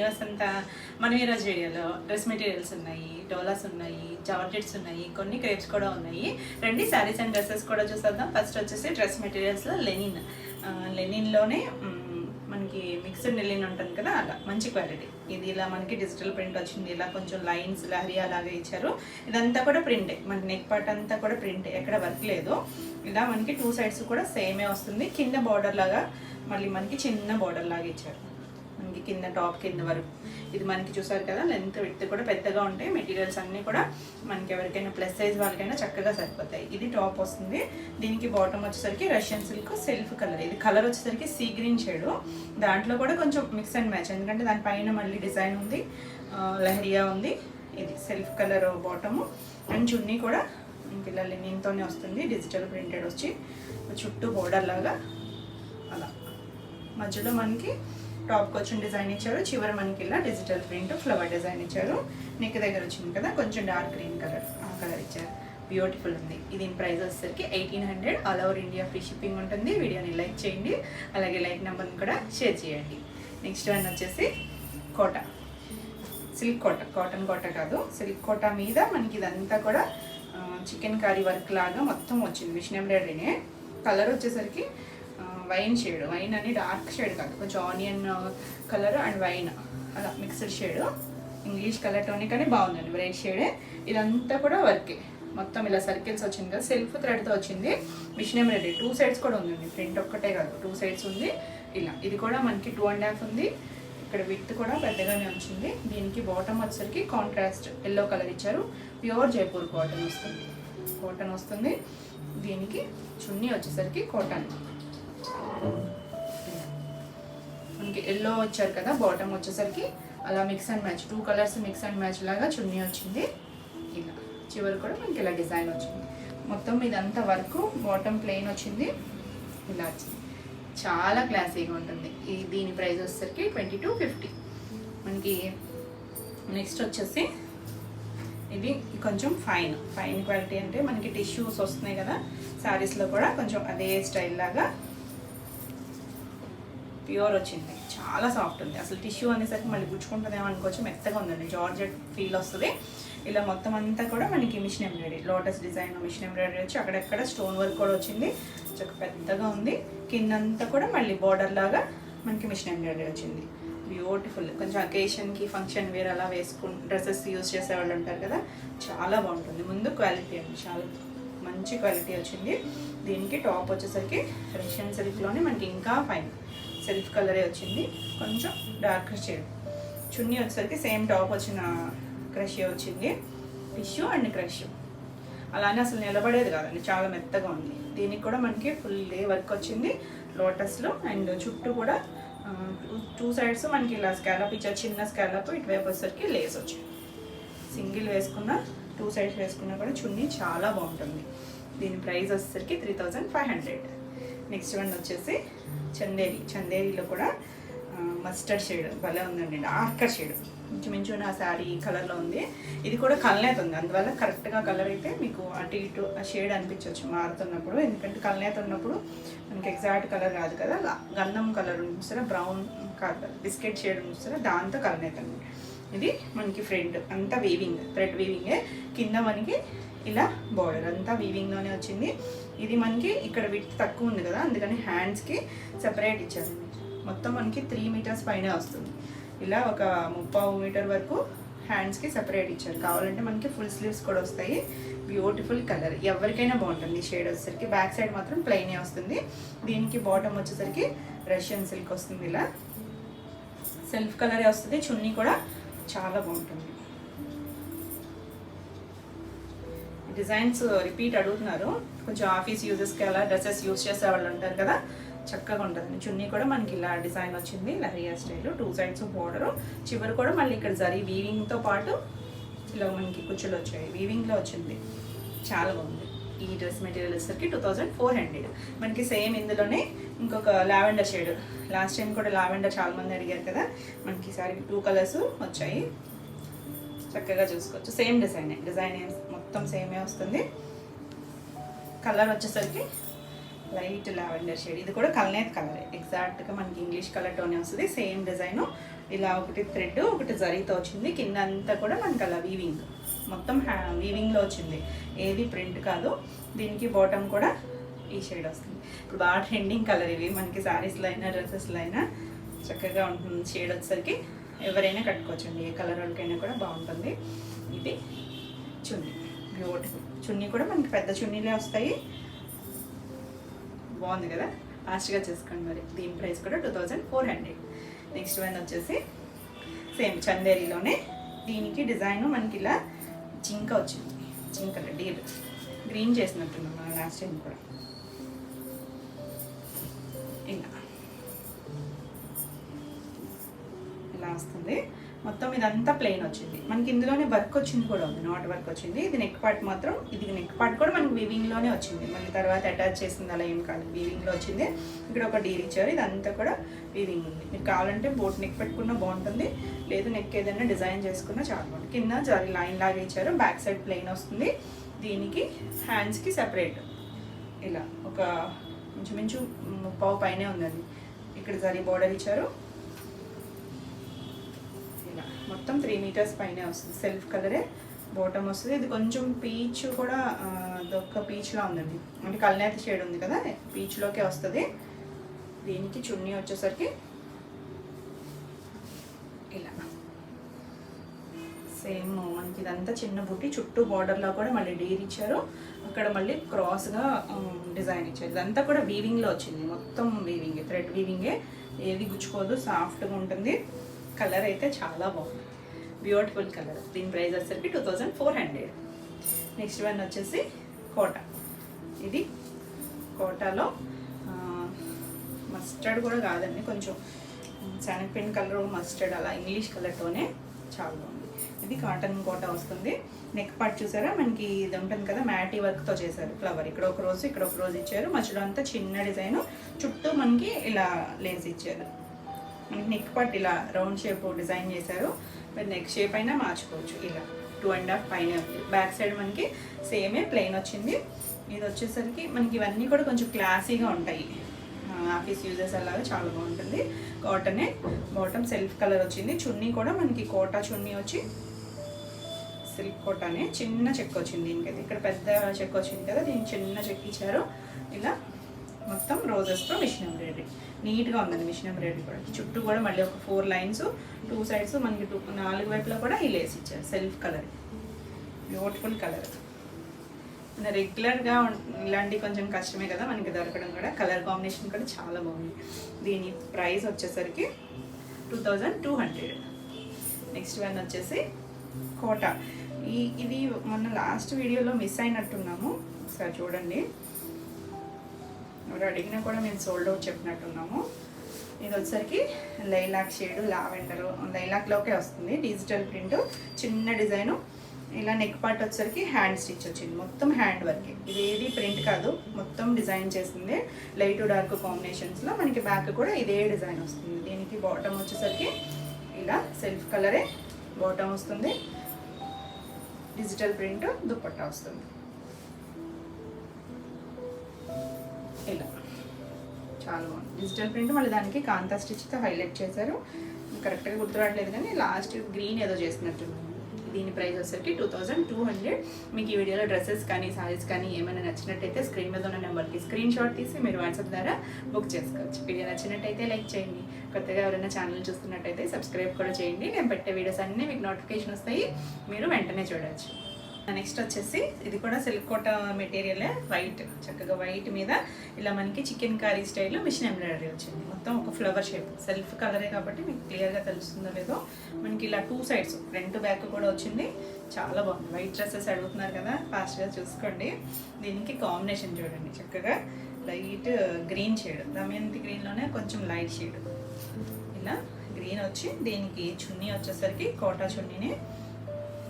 వసంత మన ఈరోజు వీడియోలో డ్రెస్ మెటీరియల్స్ ఉన్నాయి, డోలాస్ ఉన్నాయి, జార్జెట్స్ ఉన్నాయి, కొన్ని క్రేప్స్ కూడా ఉన్నాయి. రండి శారీస్ అండ్ డ్రెస్సెస్ కూడా చూసేద్దాం. ఫస్ట్ వచ్చేసి డ్రెస్ మెటీరియల్స్లో లెనిన్లోనే మనకి మిక్స్డ్ లెనిన్ ఉంటుంది కదా, అలా మంచి క్వాలిటీ. ఇది ఇలా మనకి డిజిటల్ ప్రింట్ వచ్చింది, ఇలా కొంచెం లైన్స్ లహరియా లాగా ఇచ్చారు. ఇదంతా కూడా ప్రింటే, మనకి నెక్ పార్ట్ అంతా కూడా ప్రింటే, ఎక్కడ వర్క్ లేదు. ఇలా మనకి 2 సైడ్స్ కూడా సేమే వస్తుంది. కింద బార్డర్ లాగా మళ్ళీ మనకి చిన్న బార్డర్ లాగా ఇచ్చారు, మనకి కింద టాప్ కింద వరకు. ఇది మనకి చూసారు కదా, లెంత్ విడ్త్ కూడా పెద్దగా ఉంటాయి. మెటీరియల్స్ అన్నీ కూడా మనకి ఎవరికైనా ప్లస్ సైజ్ వాళ్ళకైనా చక్కగా సరిపోతాయి. ఇది టాప్ వస్తుంది. దీనికి బాటమ్ వచ్చేసరికి రష్యన్ సిల్క్ సెల్ఫ్ కలర్. ఇది కలర్ వచ్చేసరికి సీ గ్రీన్ షేడ్. దాంట్లో కూడా కొంచెం మిక్స్ అండ్ మ్యాచ్, ఎందుకంటే దానిపైన మళ్ళీ డిజైన్ ఉంది, లహరియా ఉంది. ఇది సెల్ఫ్ కలర్ బాటము. అండ్ చున్నీ కూడా మనకి ఇలా లెనిన్తోనే వస్తుంది, డిజిటల్ ప్రింటెడ్ వచ్చి చుట్టూ బోర్డర్ లాగా అలా. మధ్యలో మనకి టాప్కి వచ్చిన డిజైన్ ఇచ్చారు, చివరి మనకి ఇలా డిజిటల్ ప్రింట్ ఫ్లవర్ డిజైన్ ఇచ్చారు. నెక్ దగ్గర వచ్చింది కదా కొంచెం డార్క్ గ్రీన్ కలర్, ఆ కలర్ ఇచ్చారు. బ్యూటిఫుల్ ఉంది. ఇది ప్రైస్ వచ్చేసరికి 1800. All over India free shipping ఉంటుంది. వీడియోని లైక్ చేయండి, అలాగే లైక్ నెంబర్ని కూడా షేర్ చేయండి. నెక్స్ట్ వన్ వచ్చేసి కోట, సిల్క్ కోట, కాటన్ కోట కాదు, సిల్క్ కోట మీద మనకి ఇదంతా కూడా చికెన్ కర్రీ వర్క్ లాగా మొత్తం వచ్చింది. మిషన్ ఎంబ్రాయిడరీనే. కలర్ వచ్చేసరికి వైన్ షేడ్, వైన్ అని డార్క్ షేడ్ కాదు, కొంచెం ఆనియన్ కలర్ అండ్ వైన్ అలా mixed shade. English colour Tony కానీ బాగుందండి, బ్రైట్ షేడే. ఇదంతా కూడా వర్కే, మొత్తం ఇలా సర్కిల్స్ వచ్చింది కదా, సెల్ఫ్ థ్రెడ్తో వచ్చింది. మిషన్ ఎంబ్రాయిడరీ 2 సైడ్స్ కూడా ఉందండి, ప్రింట్ ఒక్కటే కాదు 2 సైడ్స్ ఉంది. ఇలా ఇది కూడా మనకి 2.5 ఉంది. ఇక్కడ విత్ కూడా పెద్దగానే వచ్చింది. దీనికి బాటమ్ వచ్చేసరికి కాంట్రాస్ట్ ఎల్లో కలర్ ఇచ్చారు. ప్యూర్ జైపూర్ కాటన్ వస్తుంది, కాటన్ వస్తుంది. దీనికి చున్నీ వచ్చేసరికి కాటన్, మనకి ఎల్లో వచ్చారు కదా, బాటమ్ వచ్చేసరికి అలా mix and match, 2 colours mix and match లాగా చున్నీ వచ్చింది. ఇలా చివరి కూడా మనకి ఇలా డిజైన్ వచ్చింది. మొత్తం ఇదంతా వరకు బాటమ్ ప్లెయిన్ వచ్చింది, ఇలా వచ్చింది. చాలా క్లాసీగా ఉంటుంది. దీని ప్రైస్ వచ్చేసరికి 2250 మనకి. నెక్స్ట్ వచ్చేసి ఇది కొంచెం ఫైన్ క్వాలిటీ, అంటే మనకి టిష్యూస్ వస్తున్నాయి కదా శారీస్లో కూడా, కొంచెం అదే స్టైల్ లాగా ప్యూర్ వచ్చింది. చాలా సాఫ్ట్ ఉంది. అసలు టిష్యూ అనేసరికి మళ్ళీ గుచ్చుకుంటుందేమో అనుకోవచ్చు, మెత్తగా ఉందండి, జార్జెట్ ఫీల్ వస్తుంది. ఇలా మొత్తం అంతా కూడా మనకి machine embroidery, lotus design machine embroidery వచ్చి అక్కడెక్కడ స్టోన్ వర్క్ కూడా వచ్చింది, చక్కగా పెద్దగా ఉంది. కిందంతా కూడా మళ్ళీ బార్డర్ లాగా మనకి మిషన్ ఎంబ్రాయిడరీ వచ్చింది. బ్యూటిఫుల్. కొంచెం అకేషన్కి ఫంక్షన్ వేర్ అలా డ్రెస్సెస్ యూజ్ చేసేవాళ్ళు ఉంటారు కదా, చాలా బాగుంటుంది. ముందు క్వాలిటీ అండి, చాలా మంచి క్వాలిటీ వచ్చింది. దీనికి టాప్ వచ్చేసరికి రష్యన్ సిల్క్లోనే మనకి ఇంకా ఫైన్ సెల్ఫ్ కలరే వచ్చింది, కొంచెం డార్క్ షేడ్. చున్నీ వచ్చేసరికి సేమ్ టాప్ వచ్చిన క్రష్ వచ్చింది, టిష్యూ అండ్ క్రష్. అలానే అసలు నిలబడేది కాదండి, చాలా మెత్తగా ఉంది. దీనికి కూడా మనకి ఫుల్ డే వర్క్ వచ్చింది లోటస్లో. అండ్ చుట్టూ కూడా 2 సైడ్స్ మనకి ఇలా స్కాలప్ ఇచ్చారు, చిన్న స్కాలప్. ఇటువైపు వచ్చేసరికి లేస్ వచ్చింది. సింగిల్ వేసుకున్న 2 సైడ్స్ వేసుకున్నా కూడా చున్నీ చాలా బాగుంటుంది. దీని ప్రైస్ వచ్చేసరికి 3500. నెక్స్ట్ వన్ వచ్చేసి చందేరిలో కూడా మస్టర్డ్ షేడ్ భలే ఉందండి, డార్కర్ షేడ్. ఇంచుమించు నా శారీ కలర్లో ఉంది. ఇది కూడా కల్నేత ఉంది, అందువల్ల కరెక్ట్గా కలర్ అయితే మీకు అటు ఇటు ఆ షేడ్ అనిపించవచ్చు మారుతున్నప్పుడు. ఎందుకంటే కల్నేత ఉన్నప్పుడు మనకి ఎగ్జాక్ట్ కలర్ కాదు కదా, గంధం కలర్ చూస్తారా, బ్రౌన్ కాదు బిస్కెట్ షేడ్ చూస్తారా, దాంతో కల్నేత ఉంది. ఇది మనకి ఫ్రంట్ అంతా వీవింగ్, థ్రెడ్ వీవింగే. కింద మనకి ఇలా బార్డర్ అంతా వీవింగ్లోనే వచ్చింది. ఇది మనకి ఇక్కడ విడ్త్ తక్కువ ఉంది కదా, అందుకని హ్యాండ్స్కి సెపరేట్ ఇచ్చారు. మొత్తం మనకి 3 మీటర్స్ పైన వస్తుంది. ఇలా ఒక 30 మీటర్ వరకు హ్యాండ్స్కి సెపరేట్ ఇచ్చారు. కావాలంటే మనకి ఫుల్ స్లీవ్స్ కూడా వస్తాయి. బ్యూటిఫుల్ కలర్, ఎవరికైనా బాగుంటుంది. షేడ్ వచ్చేసరికి బ్యాక్ సైడ్ మాత్రం ప్లెయినే వస్తుంది. దీనికి బాటమ్ వచ్చేసరికి రష్యన్ సిల్క్ వస్తుంది, ఇలా సెల్ఫ్ కలరే వస్తుంది. చున్నీ కూడా చాలా బాగుంటుంది. డిజైన్స్ రిపీట్ అడుగుతున్నారు, కొంచెం ఆఫీస్ యూజెస్కి అలా డ్రెస్సెస్ యూజ్ చేసే వాళ్ళు ఉంటారు కదా, చక్కగా ఉంటుంది. చున్నీ కూడా మనకి ఇలా డిజైన్ వచ్చింది, లహరియా స్టైల్. 2 సైడ్స్ బోర్డరు, చివరి కూడా మళ్ళీ ఇక్కడ జరీ వీవింగ్తో పాటు ఇలా మనకి కుచ్చులు వచ్చాయి, వీవింగ్లో వచ్చింది. చాలా బాగుంది. ఈ డ్రెస్ మెటీరియల్ వచ్చేసరికి 2400. మనకి సేమ్ ఇందులోనే ఇంకొక లావెండర్ షేడ్, లాస్ట్ టైం కూడా లావెండర్ చాలామంది అడిగారు కదా, మనకి ఈసారి 2 కలర్స్ వచ్చాయి. చక్కగా చూసుకోవచ్చు. సేమ్ డిజైన్ మొత్తం సేమే వస్తుంది. కలర్ వచ్చేసరికి లైట్ లావెండర్ షేడ్. ఇది కూడా కల్నేత్ కలరే, ఎగ్జాక్ట్గా మనకి ఇంగ్లీష్ కలర్ టోనే వస్తుంది. సేమ్ డిజైన్ ఇలా ఒకటి థ్రెడ్ ఒకటి జరీతో వచ్చింది. కింద అంతా కూడా మనకి అలా వీవింగ్, మొత్తం వీవింగ్లో వచ్చింది, ఏది ప్రింట్ కాదు. దీనికి బాటమ్ కూడా ఈ షేడ్ వస్తుంది. ఇప్పుడు బాగా ట్రెండింగ్ కలర్ ఇవి, మనకి శారీస్లో అయినా డ్రెస్సెస్లో అయినా చక్కగా ఉంటుంది. షేడ్ వచ్చేసరికి ఎవరైనా కట్టుకోవచ్చండి, ఏ కలర్ వాళ్ళకైనా కూడా బాగుంటుంది. ఇది చున్నీ, బ్యూటిఫుల్ చున్నీ కూడా మనకి పెద్ద చున్నీలే వస్తాయి. బాగుంది కదా, ఫాస్ట్గా చేసుకోండి మరి. దీని ప్రైస్ కూడా 2400. నెక్స్ట్ వన్ వచ్చేసి సేమ్ చందేరిలోనే, దీనికి డిజైన్ మనకి ఇలా జింక వచ్చింది, జింకల డీర్ గ్రీన్ చేసినట్టున్నాం మనం లాస్ట్ టైం కూడా. ఇలా వస్తుంది మొత్తం. ఇదంతా ప్లెయిన్ వచ్చింది మనకి. ఇందులోనే వర్క్ వచ్చింది కూడా ఉంది, నాట్ వర్క్ వచ్చింది. ఇది నెక్ పార్ట్ మాత్రం, ఇది నెక్ పార్ట్ కూడా మనకి వీవింగ్లోనే వచ్చింది. మళ్ళీ తర్వాత అటాచ్ చేసింది అలా ఏం కాదు, వీవింగ్లో వచ్చింది. ఇక్కడ ఒక డీర్ ఇచ్చారు, ఇదంతా కూడా వీవింగ్ ఉంది. మీరు కావాలంటే బోట్ నెక్ పెట్టుకున్నా బాగుంటుంది, లేదు నెక్ ఏదైనా డిజైన్ చేసుకున్నా చాలా బాగుంటుంది. కింద జరీ లైన్ లాగా ఇచ్చారు, బ్యాక్ సైడ్ ప్లెయిన్ వస్తుంది. దీనికి హ్యాండ్స్కి సెపరేట్ ఇలా ఒక ఇంచుమించు పావు పైనే ఉందండి. ఇక్కడ జరీ బోర్డర్ ఇచ్చారు. ఇలా మొత్తం 3 మీటర్స్ పైనే వస్తుంది. సెల్ఫ్ కలరే బాటమ్ వస్తుంది. ఇది కొంచెం పీచ్ కూడా, దొక్క పీచ్లా ఉందండి, అంటే కల్నేత షేడ్ ఉంది కదా, పీచ్లోకే వస్తుంది. దీనికి చున్నీ వచ్చేసరికి ఇలా సేమ్ మనకి ఇదంతా చిన్న బుట్టి, చుట్టూ బార్డర్లో కూడా మళ్ళీ డీర్ ఇచ్చారు. అక్కడ మళ్ళీ క్రాస్గా డిజైన్ ఇచ్చారు. ఇదంతా కూడా వీవింగ్లో వచ్చింది, మొత్తం వీవింగే, థ్రెడ్ వీవింగే, ఏది గుచ్చుకోదు, సాఫ్ట్గా ఉంటుంది. కలర్ అయితే చాలా బాగుంది, బ్యూటిఫుల్ కలర్. దీని ప్రైస్ వచ్చేసరికి 2400. నెక్స్ట్ వన్ వచ్చేసి కోటా. ఇది కోటాలో మస్టర్డ్ కూడా కాదండి, కొంచెం శనగపిండి కలర్, మస్టర్డ్ అలా ఇంగ్లీష్ కలర్తోనే చాలా బాగుంది. ఇది కాటన్ కోటా వస్తుంది. నెక్ పార్ట్ చూసారా, మనకి ఇది ఉంటుంది కదా మ్యాటీ వర్క్తో చేశారు ఫ్లవర్. ఇక్కడ ఒక రోజు, ఇక్కడ ఒక రోజు ఇచ్చారు. మధ్యలో అంతా చిన్న డిజైన్, చుట్టూ మనకి ఇలా లేస్ ఇచ్చారు. మనకి నెక్ పార్ట్ ఇలా రౌండ్ షేప్ డిజైన్ చేశారు. మీరు నెక్ షేప్ అయినా మార్చుకోవచ్చు. ఇలా 2.5 పైన ఉంది. బ్యాక్ సైడ్ మనకి సేమే ప్లెయిన్ వచ్చింది. ఇది వచ్చేసరికి మనకి ఇవన్నీ కూడా కొంచెం క్లాసీగా ఉంటాయి, ఆఫీస్ యూజెస్ అలాగా చాలా బాగుంటుంది. కాటనే, బాటమ్ సెల్ఫ్ కలర్ వచ్చింది. చున్నీ కూడా మనకి కోటా చున్నీ వచ్చి సిల్క్ కోటానే, చిన్న చెక్ వచ్చింది దీనికైతే. ఇక్కడ పెద్ద చెక్ వచ్చింది కదా, దీనికి చిన్న చెక్ ఇచ్చారు. ఇలా మొత్తం రోజెస్తో మిషన్ ఎంబ్రాయిడరీ, నీట్గా ఉందండి మిషన్ ఎంబ్రాయిడరీ కూడా. చుట్టూ కూడా మళ్ళీ ఒక 4 లైన్స్, 2 సైడ్స్ మనకి 4 వైపులా కూడా ఈ లేస్ ఇచ్చారు. Self colour, beautiful colour. రెగ్యులర్గా ఇలాంటి కొంచెం కష్టమే కదా మనకి దొరకడం కూడా. కలర్ కాంబినేషన్ కూడా చాలా బాగుంది. దీని ప్రైస్ వచ్చేసరికి 2200. నెక్స్ట్ వన్ వచ్చేసి కోటా. ఇది మొన్న లాస్ట్ వీడియోలో మిస్ అయినట్టున్నాము, ఒకసారి చూడండి. ఎవరు అడిగినా కూడా మేము సోల్డ్ అవుట్ చెప్పినట్టున్నాము. ఇది వచ్చేసరికి లైలాక్ షేడు, లావెండరు, లైలాక్లోకే వస్తుంది. డిజిటల్ ప్రింట్, చిన్న డిజైను. ఇలా నెక్ పార్ట్ వచ్చేసరికి హ్యాండ్ స్టిచ్ వచ్చింది, మొత్తం హ్యాండ్ వర్క్. ఇది ఏది ప్రింట్ కాదు, మొత్తం డిజైన్ చేసింది. లైట్ డార్క్ కాంబినేషన్స్లో మనకి బ్యాక్ కూడా ఇదే డిజైన్ వస్తుంది. దీనికి బాటమ్ వచ్చేసరికి ఇలా సెల్ఫ్ కలరే బాటమ్ వస్తుంది. డిజిటల్ ప్రింట్ దుపట్టా వస్తుంది. ఇలా చాలా బాగుంది డిజిటల్ ప్రింట్. మళ్ళీ దానికి కాంతా స్టిచ్తో హైలైట్ చేశారు. కరెక్ట్గా గుర్తురావట్లేదు కానీ లాస్ట్ గ్రీన్ ఏదో చేసినట్టున్నాను. దీని ప్రైస్ వచ్చేసరికి 2200. మీకు ఈ వీడియోలో డ్రెస్సెస్ కానీ సారీస్ కానీ ఏమైనా నచ్చినట్టయితే స్క్రీన్ మీద ఉన్న నెంబర్కి స్క్రీన్ షాట్ తీసి మీరు వాట్సాప్ ద్వారా బుక్ చేసుకోవచ్చు. వీడియో నచ్చినట్టయితే లైక్ చేయండి. కొత్తగా ఎవరైనా ఛానల్ చూస్తున్నట్టయితే సబ్స్క్రైబ్ కూడా చేయండి. నేను పెట్టే వీడియోస్ అన్నీ మీకు నోటిఫికేషన్ వస్తాయి, మీరు వెంటనే చూడవచ్చు. నెక్స్ట్ వచ్చేసి ఇది కూడా సిల్క్ కోట మెటీరియల్, వైట్, చక్కగా వైట్ మీద ఇలా మనకి చికెన్ కర్రీ స్టైల్లో మిషన్ ఎంబ్రాయిడరీ వచ్చింది. మొత్తం ఒక ఫ్లవర్ షేప్, సెల్ఫ్ కలరే కాబట్టి మీకు క్లియర్గా తెలుస్తుందో లేదో. మనకి ఇలా 2 సైడ్స్, ఫ్రంట్ బ్యాక్ కూడా వచ్చింది. చాలా బాగుంది. వైట్ డ్రెస్సెస్ అడుగుతున్నారు కదా, ఫాస్ట్గా చూసుకోండి. దీనికి కాంబినేషన్ చూడండి, చక్కగా లైట్ గ్రీన్ షేడ్, దమయంతి గ్రీన్లోనే కొంచెం లైట్ షేడ్, ఇలా గ్రీన్ వచ్చి దీనికి చున్నీ వచ్చేసరికి కోటా చున్నీని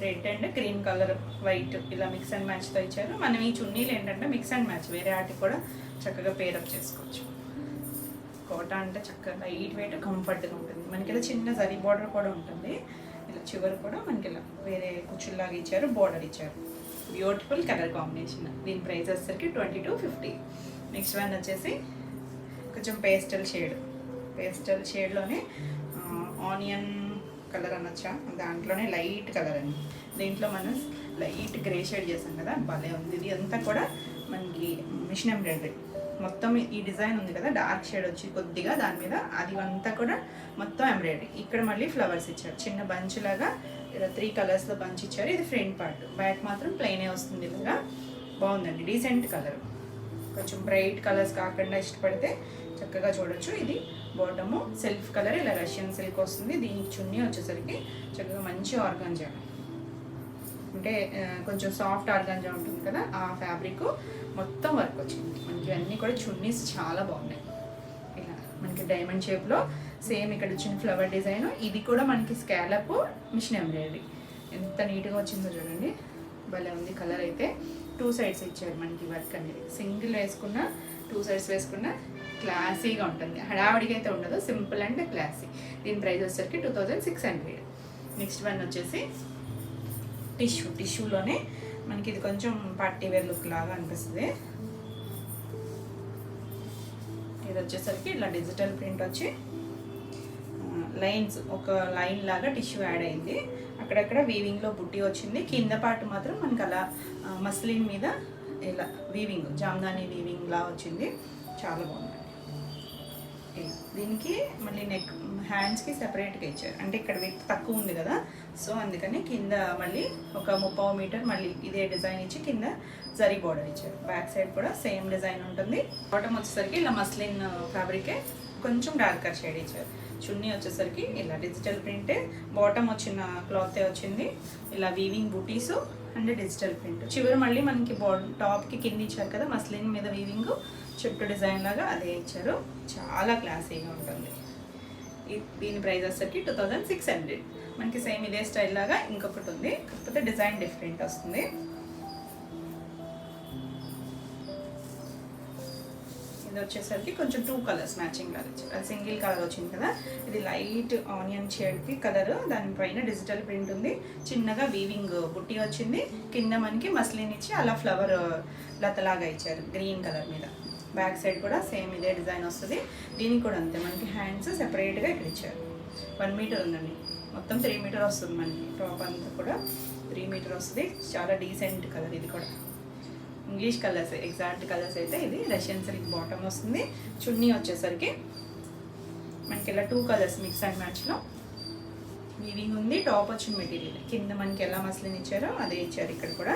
red and cream colour, white ఇలా మిక్స్ అండ్ మ్యాచ్తో ఇచ్చారు. మనం ఈ చున్నీలు ఏంటంటే మిక్స్ అండ్ మ్యాచ్, వేరే వాటికి కూడా చక్కగా పేరప్ చేసుకోవచ్చు. కోటా అంటే చక్కగా లైట్ వెయిట్, కంఫర్ట్గా ఉంటుంది. మనకి ఇలా చిన్న జరీ బార్డర్ కూడా ఉంటుంది. ఇలా చివరి కూడా మనకి ఇలా వేరే కుచ్చుల్లాగా ఇచ్చారు, బార్డర్ ఇచ్చారు. Beautiful colour combination. దీని ప్రైస్ వచ్చేసరికి 2250. నెక్స్ట్ వన్ వచ్చేసి కొంచెం పేస్టల్ షేడ్, పేస్టల్ షేడ్లోనే ఆనియన్ కలర్ అనొచ్చా, దాంట్లోనే లైట్ కలర్ అండి. దీంట్లో మనం లైట్ గ్రే షేడ్ చేసాం కదా, భలే ఉంది. ఇది అంతా కూడా మనకి మిషన్ ఎంబ్రాయిడరీ. మొత్తం ఈ డిజైన్ ఉంది కదా, డార్క్ షేడ్ వచ్చి కొద్దిగా దాని మీద, అది అంతా కూడా మొత్తం ఎంబ్రాయిడరీ. ఇక్కడ మళ్ళీ ఫ్లవర్స్ ఇచ్చారు, చిన్న బంచ్ లాగా ఇలా 3 కలర్స్లో బంచ్ ఇచ్చారు. ఇది ఫ్రంట్ పార్ట్, బ్యాక్ మాత్రం ప్లెయినే వస్తుంది. ఇలాగా బాగుందండి, డీసెంట్ కలర్. కొంచెం బ్రైట్ కలర్స్ కాకుండా ఇష్టపడితే చక్కగా చూడొచ్చు. ఇది బాటము సెల్ఫ్ కలర్, ఇలా రష్యన్ సిల్క్ వస్తుంది. దీనికి చున్నీ వచ్చేసరికి చక్కగా మంచి ఆర్గాంజా, అంటే కొంచెం సాఫ్ట్ ఆర్గాంజా ఉంటుంది కదా, ఆ ఫ్యాబ్రిక్ మొత్తం వర్క్ వచ్చింది మనకి. అన్నీ కూడా చున్నీస్ చాలా బాగున్నాయి. ఇలా మనకి డైమండ్ షేప్లో సేమ్ ఇక్కడ వచ్చిన ఫ్లవర్ డిజైన్. ఇది కూడా మనకి స్కాలప్ మిషన్ ఎంబ్రాయిడరీ. ఎంత నీట్గా వచ్చిందో చూడండి, భలే ఉంది. కలర్ అయితే 2 సైడ్స్ ఇచ్చారు మనకి వర్క్ అనేది. సింగిల్ వేసుకున్న 2 సైడ్స్ వేసుకున్న క్లాసీగా ఉంటుంది, హడావిడిగా అయితే ఉండదు, సింపుల్ అండ్ క్లాసీ. దీని ప్రైస్ వచ్చేసరికి 2600. నెక్స్ట్ వన్ వచ్చేసి టిష్యూలోనే మనకి ఇది కొంచెం పార్టీ వేర్ లుక్ లాగా అనిపిస్తుంది. ఇది వచ్చేసరికి ఇట్లా డిజిటల్ ప్రింట్ వచ్చి లైన్స్, ఒక లైన్ లాగా టిష్యూ యాడ్ అయింది. అక్కడక్కడ వీవింగ్లో బుట్టి వచ్చింది. కింద పార్ట్ మాత్రం మనకి అలా మస్లిన్ మీద ఇలా వీవింగ్, జామ్దాని వీవింగ్ లా వచ్చింది, చాలా బాగుంది. దీనికి మళ్ళీ నెక్ హ్యాండ్స్కి సెపరేట్గా ఇచ్చారు, అంటే ఇక్కడ విత్ తక్కువ ఉంది కదా, సో అందుకని కింద మళ్ళీ ఒక 30 మీటర్ మళ్ళీ ఇదే డిజైన్ ఇచ్చి కింద జరీ బోర్డర్ ఇచ్చారు. బ్యాక్ సైడ్ కూడా సేమ్ డిజైన్ ఉంటుంది. బాటమ్ వచ్చేసరికి ఇలా మస్లిన్ ఫ్యాబ్రికే కొంచెం డార్కర్ షేడ్ ఇచ్చారు. చున్నీ వచ్చేసరికి ఇలా డిజిటల్ ప్రింటే, బాటమ్ వచ్చిన క్లాతే వచ్చింది. ఇలా weaving booties and digital print. చివరి మళ్ళీ మనకి టాప్కి కింద ఇచ్చారు కదా మస్లిన్ మీద వీవింగ్, చుట్టూ డిజైన్ లాగా అదే ఇచ్చారు. చాలా క్లాసీగా ఉంటుంది. దీని ప్రైస్ వచ్చేసరికి 2600. మనకి సేమ్ ఇదే స్టైల్ లాగా ఇంకొకటి ఉంది, కాకపోతే డిజైన్ డిఫరెంట్ వస్తుంది. ఇది వచ్చేసరికి కొంచెం 2 కలర్స్ మ్యాచింగ్ లాగా ఇచ్చారు. అది సింగిల్ కలర్ వచ్చింది కదా, ఇది లైట్ ఆనియన్ షేడ్కి కలర్, దానిపైన డిజిటల్ ప్రింట్ ఉంది. చిన్నగా వీవింగ్ బుట్టి వచ్చింది. కింద మనకి మస్లిన్ ఇచ్చి అలా ఫ్లవర్ లతలాగా ఇచ్చారు గ్రీన్ కలర్ మీద. బ్యాక్ సైడ్ కూడా సేమ్ ఇదే డిజైన్ వస్తుంది. దీనికి కూడా అంతే, మనకి హ్యాండ్స్ సెపరేట్గా ఇక్కడ ఇచ్చారు. 1 మీటర్ ఉందండి, మొత్తం 3 మీటర్ వస్తుంది మనకి. టాప్ అంతా కూడా 3 మీటర్ వస్తుంది. చాలా డీసెంట్ కలర్. ఇది కూడా ఇంగ్లీష్ కలర్స్, ఎగ్జాక్ట్ కలర్స్ అయితే. ఇది రష్యన్ సిల్క్ బాటమ్ వస్తుంది. చున్నీ వచ్చేసరికి మనకి ఇలా 2 కలర్స్ మిక్స్ అండ్ మ్యాచ్లో వీవింగ్ ఉంది. టాప్ వచ్చిన మెటీరియల్ కింద మనకి ఎలా మస్లిన్ ఇచ్చారో అదే ఇచ్చారు ఇక్కడ కూడా,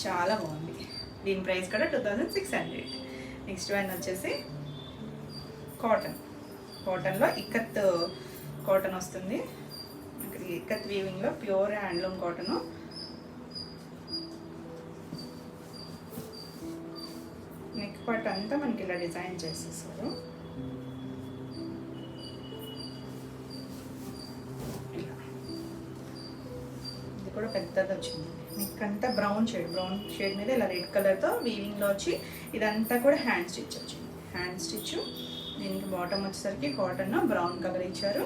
చాలా బాగుంది. దీని ప్రైస్ కూడా 2600. నెక్స్ట్ వన్ వచ్చేసి కాటన్లో ఇక్కత్ కాటన్ వస్తుంది. ఇక్కత్ వీవింగ్లో pure handloom cotton. Neck part అంతా మనకి ఇలా డిజైన్ చేసేసారు. ఇది కూడా పెద్దది వచ్చింది. నెక్ అంతా బ్రౌన్ షేడ్ మీద ఇలా రెడ్ కలర్తో వీవింగ్లో వచ్చి ఇదంతా కూడా హ్యాండ్ స్టిచ్ వచ్చింది. Hand stitch. దీనికి బాటమ్ వచ్చేసరికి కాటన్ బ్రౌన్ కలర్ ఇచ్చారు.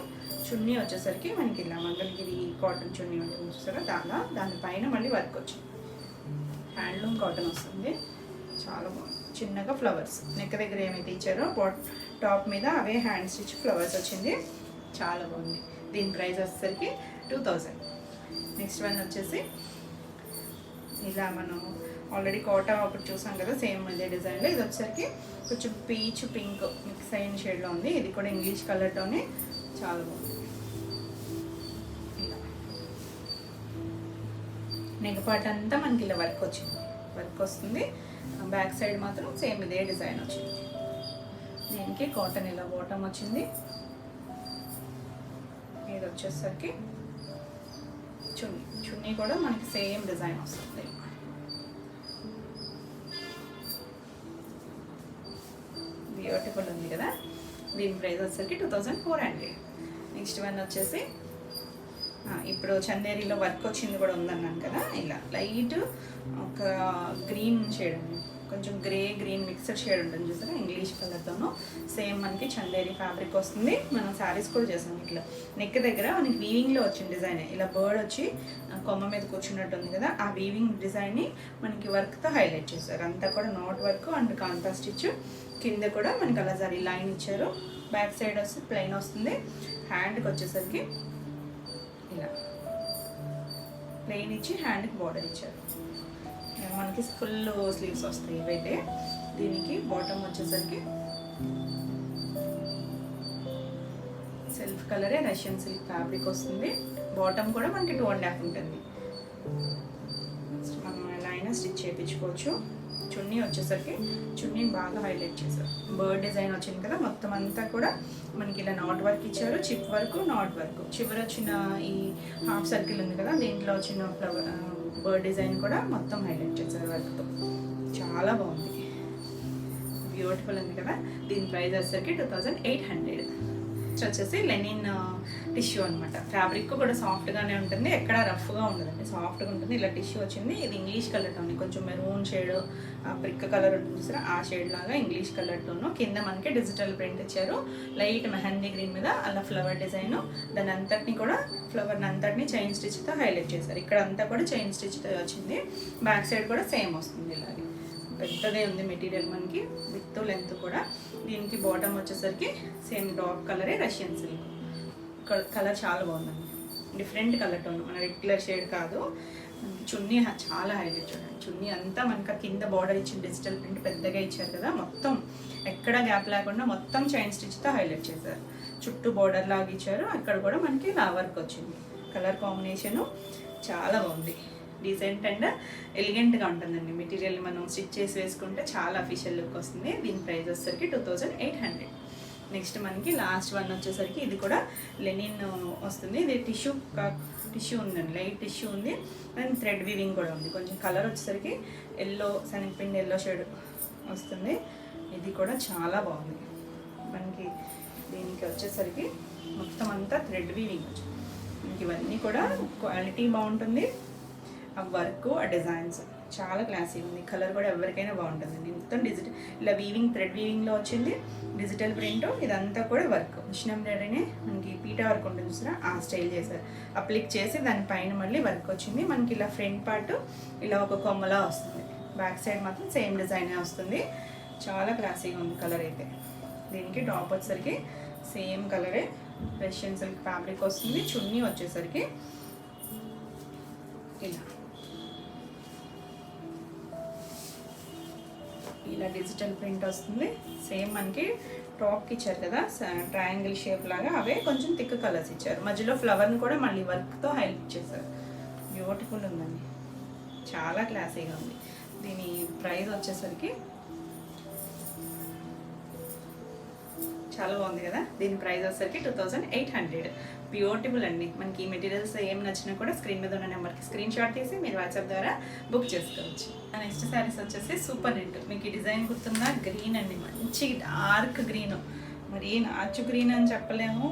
చున్నీ వచ్చేసరికి మనకి ఇలా మంగళగిరి కాటన్ చున్నీ ఉంటుంది చూసారా, దానిపైన మళ్ళీ వర్క్ వచ్చింది. హ్యాండ్లూమ్ కాటన్ వస్తుంది, చాలా బాగుంది. చిన్నగా ఫ్లవర్స్ నెక్ దగ్గర ఏమైతే ఇచ్చారో టాప్ మీద అవే హ్యాండ్ స్టిచ్ ఫ్లవర్స్ వచ్చింది, చాలా బాగుంది. దీని ప్రైస్ వచ్చేసరికి 2000. నెక్స్ట్ వన్ వచ్చేసి ఇలా మనం ఆల్రెడీ కోటా ఒకటి చూసాం కదా, సేమ్ ఇదే డిజైన్లో. ఇది వచ్చేసరికి కొంచెం పీచ్ పింక్ మిక్స్ అయిన షేడ్లో ఉంది. ఇది కూడా ఇంగ్లీష్ కలర్తోనే చాలా బాగుంది. ఇలా నెక్ పార్ట్ అంతా మనకి ఇలా వర్క్ వస్తుంది. బ్యాక్ సైడ్ మాత్రం సేమ్ ఇదే డిజైన్ వచ్చింది. దీనికి కాటన్ ఇలా బాటమ్ వచ్చింది. ఇది వచ్చేసరికి చున్నీ కూడా మనకి సేమ్ డిజైన్ వస్తుంది. బ్యూటిఫుల్ ఉంది కదా. దీని ప్రైస్ వచ్చేసరికి 2400. నెక్స్ట్ వన్ వచ్చేసి ఇప్పుడు చందేరిలో వర్క్ వచ్చింది కూడా ఉందన్నాను కదా, ఇలా లైట్ ఒక గ్రీన్ షేడ్ అండి, కొంచెం గ్రీన్ మిక్స్డ్ షేడ్ ఉంటుంది చూసారా, ఇంగ్లీష్ కలర్తోనూ. సేమ్ మనకి చందేరి ఫ్యాబ్రిక్ వస్తుంది. మనం శారీస్ కూడా చేసాం ఇట్లా. నెక్ దగ్గర మనకి వీవింగ్లో వచ్చిన డిజైన్, ఇలా బర్డ్ వచ్చి కొమ్మ మీద కూర్చున్నట్టు ఉంది కదా, ఆ వీవింగ్ డిజైన్ని మనకి వర్క్తో హైలైట్ చేశారు. అంతా కూడా not work and contrast stitch. కింద కూడా మనకి అలా జరీ లైన్ ఇచ్చారు. బ్యాక్ సైడ్ వస్తే ప్లెయిన్ వస్తుంది. హ్యాండ్కి వచ్చేసరికి ఇలా ప్లెయిన్ ఇచ్చి హ్యాండ్కి బార్డర్ ఇచ్చారు. మనకి ఫుల్ స్లీవ్స్ వస్తాయి ఇవైతే. దీనికి బాటమ్ వచ్చేసరికి సెల్ఫ్ కలరే రష్యన్ సిల్క్ ఫ్యాబ్రిక్ వస్తుంది. బాటమ్ కూడా మనకి 2.5 ఉంటుంది. మనం ఎలా అయినా స్టిచ్ చేయించుకోవచ్చు. చున్నీ వచ్చేసరికి చున్నీని బాగా హైలైట్ చేశారు. బర్డ్ డిజైన్ వచ్చింది కదా, మొత్తం అంతా కూడా మనకి ఇలా నాట్ వర్క్ ఇచ్చారు. Chip work, not work. చివరి వచ్చిన ఈ హాఫ్ సర్కిల్ ఉంది కదా, దీంట్లో వచ్చిన ఫ్లవర్ బర్డ్ డిజైన్ కూడా మొత్తం హైలైట్ చేశారు వర్క్తో. చాలా బాగుంది, బ్యూటిఫుల్ ఉంది కదా. దీని ప్రైస్ వచ్చేసరికి 2800. వచ్చేసి లెనిన్ టిష్యూ అనమాట. ఫ్యాబ్రిక్ కూడా సాఫ్ట్గానే ఉంటుంది, ఎక్కడ రఫ్గా ఉండదండి, సాఫ్ట్గా ఉంటుంది. ఇలా టిష్యూ వచ్చింది. ఇది ఇంగ్లీష్ కలర్తోనే కొంచెం మెరూన్ షేడ్, బ్రిక్ కలర్ ఉంటుంది చూసారా, ఆ షేడ్ లాగా ఇంగ్లీష్ కలర్తోనూ. కింద మనకి డిజిటల్ ప్రింట్ ఇచ్చారు. లైట్ మెహందీ గ్రీన్ మీద అలా ఫ్లవర్ డిజైన్. దాని అంతటిని కూడా ఫ్లవర్ని అంతటిని చైన్ స్టిచ్తో హైలైట్ చేశారు. ఇక్కడ అంతా కూడా చైన్ స్టిచ్తో వచ్చింది. బ్యాక్ సైడ్ కూడా సేమ్ వస్తుంది. ఇలాగే పెద్దదే ఉంది మెటీరియల్ మనకి, విత్ లెంత్ కూడా. దీనికి బాటమ్ వచ్చేసరికి సేమ్ డార్క్ కలరే రష్యన్ సిల్క్ కలర్. చాలా బాగుందండి, డిఫరెంట్ కలర్ టోన్, మన రెగ్యులర్ షేడ్ కాదు. చున్నీ చాలా హైలైట్ చూడండి. చున్నీ అంతా మనకి కింద బార్డర్ ఇచ్చిన డిజిటల్ ప్రింట్ పెద్దగా ఇచ్చారు కదా, మొత్తం ఎక్కడ గ్యాప్ లేకుండా మొత్తం చైన్ స్టిచ్తో హైలైట్ చేశారు. చుట్టూ బార్డర్ లాగా ఇచ్చారు. అక్కడ కూడా మనకి లా వర్క్ వచ్చింది. కలర్ కాంబినేషను చాలా బాగుంది. డీసెంట్ అండ్ ఎలిగెంట్గా ఉంటుందండి. మెటీరియల్ మనం స్టిచ్ చేసి వేసుకుంటే చాలా అఫీషియల్ లుక్ వస్తుంది. దీని ప్రైస్ వచ్చేసరికి 2800. నెక్స్ట్ మనకి లాస్ట్ వన్ వచ్చేసరికి ఇది కూడా లెనిన్ వస్తుంది. ఇది టిష్యూ ఉందండి, లైట్ టిష్యూ ఉంది అండ్ థ్రెడ్ వీవింగ్ కూడా ఉంది. కొంచెం కలర్ వచ్చేసరికి ఎల్లో, శనగపిండి ఎల్లో షేడ్ వస్తుంది. ఇది కూడా చాలా బాగుంది మనకి. దీనికి వచ్చేసరికి మొత్తం అంతా థ్రెడ్ వీవింగ్ వచ్చింది. మనకి ఇవన్నీ కూడా క్వాలిటీ బాగుంటుంది. ఆ వర్క్, ఆ డిజైన్స్ చాలా క్లాసీ ఉంది. కలర్ కూడా ఎవరికైనా బాగుంటుందండి. మొత్తం డిజిటల్ ఇలా వీవింగ్, థ్రెడ్ వీవింగ్లో వచ్చింది. డిజిటల్ ప్రింట్, ఇదంతా కూడా వర్క్. మిషన్ ఎంబ్రాయిడరీనే మనకి పీటా వర్క్ ఉంటుంది చూసారా, ఆ స్టైల్ చేశారు. అప్లిక్ చేసి దానిపైన మళ్ళీ వర్క్ వచ్చింది. మనకి ఇలా ఫ్రంట్ పార్ట్ ఇలా ఒక కొమ్మలా వస్తుంది. బ్యాక్ సైడ్ మాత్రం సేమ్ డిజైనే వస్తుంది. చాలా క్లాసీగా ఉంది కలర్ అయితే. దీనికి టాప్ వచ్చేసరికి సేమ్ కలరే రష్యన్ సిల్క్ ఫ్యాబ్రిక్ వస్తుంది. చున్నీ వచ్చేసరికి ఇలా డిజిటల్ ప్రింట్ వస్తుంది. సేమ్ మనకి టాప్కి ఇచ్చారు కదా ట్రయాంగిల్ షేప్ లాగా, అవే కొంచెం థిక్ కలర్స్ ఇచ్చారు. మధ్యలో ఫ్లవర్ని కూడా మళ్ళీ వర్క్తో హైలైట్ చేశారు. బ్యూటిఫుల్ ఉందండి, చాలా క్లాసీగా ఉంది. దీని ప్రైస్ వచ్చేసరికి చాలా బాగుంది కదా. దీని ప్రైస్ వచ్చేసరికి 2800. బ్యూటిఫుల్ అండి. మనకి ఈ మెటీరియల్స్ ఏం నచ్చినా కూడా స్క్రీన్ మీద ఉన్న నెంబర్కి స్క్రీన్ షాట్ తీసి మీరు వాట్సాప్ ద్వారా బుక్ చేసుకోవచ్చు. నెక్స్ట్ శారీస్ వచ్చేసి సూపర్ నెట్. మీకు ఈ డిజైన్ గుర్తుందా? గ్రీన్ అండి, మంచి డార్క్ గ్రీన్. మరి నాచు గ్రీన్ అని చెప్పలేము,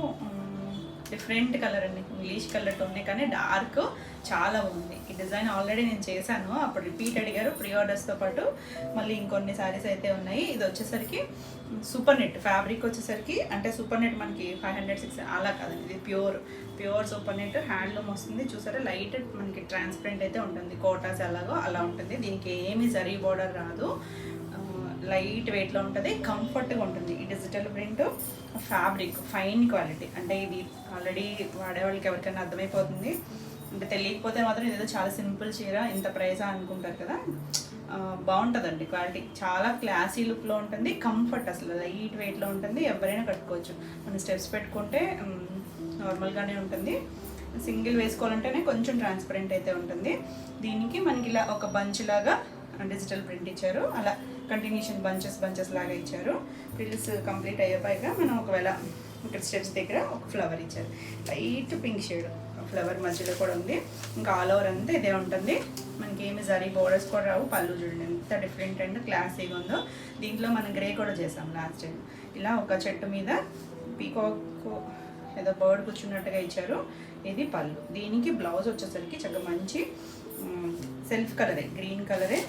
డిఫరెంట్ కలర్ అండి, ఇంగ్లీష్ కలర్ ఉన్నాయి కానీ డార్క్, చాలా బాగుంది. ఈ డిజైన్ ఆల్రెడీ నేను చేశాను, అప్పుడు రిపీట్ అడిగారు. ప్రీ ఆర్డర్స్తో పాటు మళ్ళీ ఇంకొన్ని శారీస్ అయితే ఉన్నాయి. ఇది వచ్చేసరికి సూపర్ నెట్ ఫ్యాబ్రిక్ వచ్చేసరికి, అంటే సూపర్ నెట్ మనకి 500-600 అలా కాదండి, ఇది ప్యూర్ సూపర్ నెట్. హ్యాండ్లూమ్ వస్తుంది చూసారా, లైట్ మనకి ట్రాన్స్పరెంట్ అయితే ఉంటుంది, కోటాస్ ఎలాగో అలా ఉంటుంది. దీనికి ఏమీ జరీ బోర్డర్ రాదు, లైట్ వెయిట్లో ఉంటుంది, కంఫర్ట్గా ఉంటుంది. ఈ digital print fabric fine quality. అంటే ఇది ఆల్రెడీ వాడేవాళ్ళకి ఎవరికైనా అర్థమైపోతుంది. అంటే తెలియకపోతే మాత్రం ఇదేదో చాలా సింపుల్ చీర ఇంత ప్రైజా అనుకుంటారు కదా. బాగుంటుందండి క్వాలిటీ, చాలా క్లాసీ లుక్లో ఉంటుంది, కంఫర్ట్ అసలు లైట్ వెయిట్లో ఉంటుంది, ఎవరైనా కట్టుకోవచ్చు. మనం స్టెప్స్ పెట్టుకుంటే నార్మల్గానే ఉంటుంది, సింగిల్ వేసుకోవాలంటేనే కొంచెం ట్రాన్స్పరెంట్ అయితే ఉంటుంది. దీనికి మనకి ఇలా ఒక బంచ్ లాగా డిజిటల్ ప్రింట్ ఇచ్చారు, అలా కంటిన్యూషన్ బంచెస్ లాగా ఇచ్చారు. ఫ్రిల్స్ కంప్లీట్ అయ్యేపాయిగా మనం ఒకవేళ ఇక్కడ స్టెప్స్ దగ్గర ఒక ఫ్లవర్ ఇచ్చారు, లైట్ పింక్ షేడ్ ఫ్లవర్ మధ్యలో కూడా ఉంది. ఇంకా ఆల్ ఓవర్ అంతా ఇదే ఉంటుంది. మనకి ఏమి జరీ బోర్డర్స్ కూడా రావు. పళ్ళు చూడండి ఎంత డిఫరెంట్ అండ్ క్లాసీగా ఉందో. దీంట్లో మనం గ్రే కూడా చేసాం లాస్ట్ టైం. ఇలా ఒక చెట్టు మీద పీకాక్ ఏదో బర్డ్ కూర్చున్నట్టుగా ఇచ్చారు. ఇది పళ్ళు. దీనికి బ్లౌజ్ వచ్చేసరికి చక్కగా మంచి సెల్ఫ్ కలరే, గ్రీన్ కలరే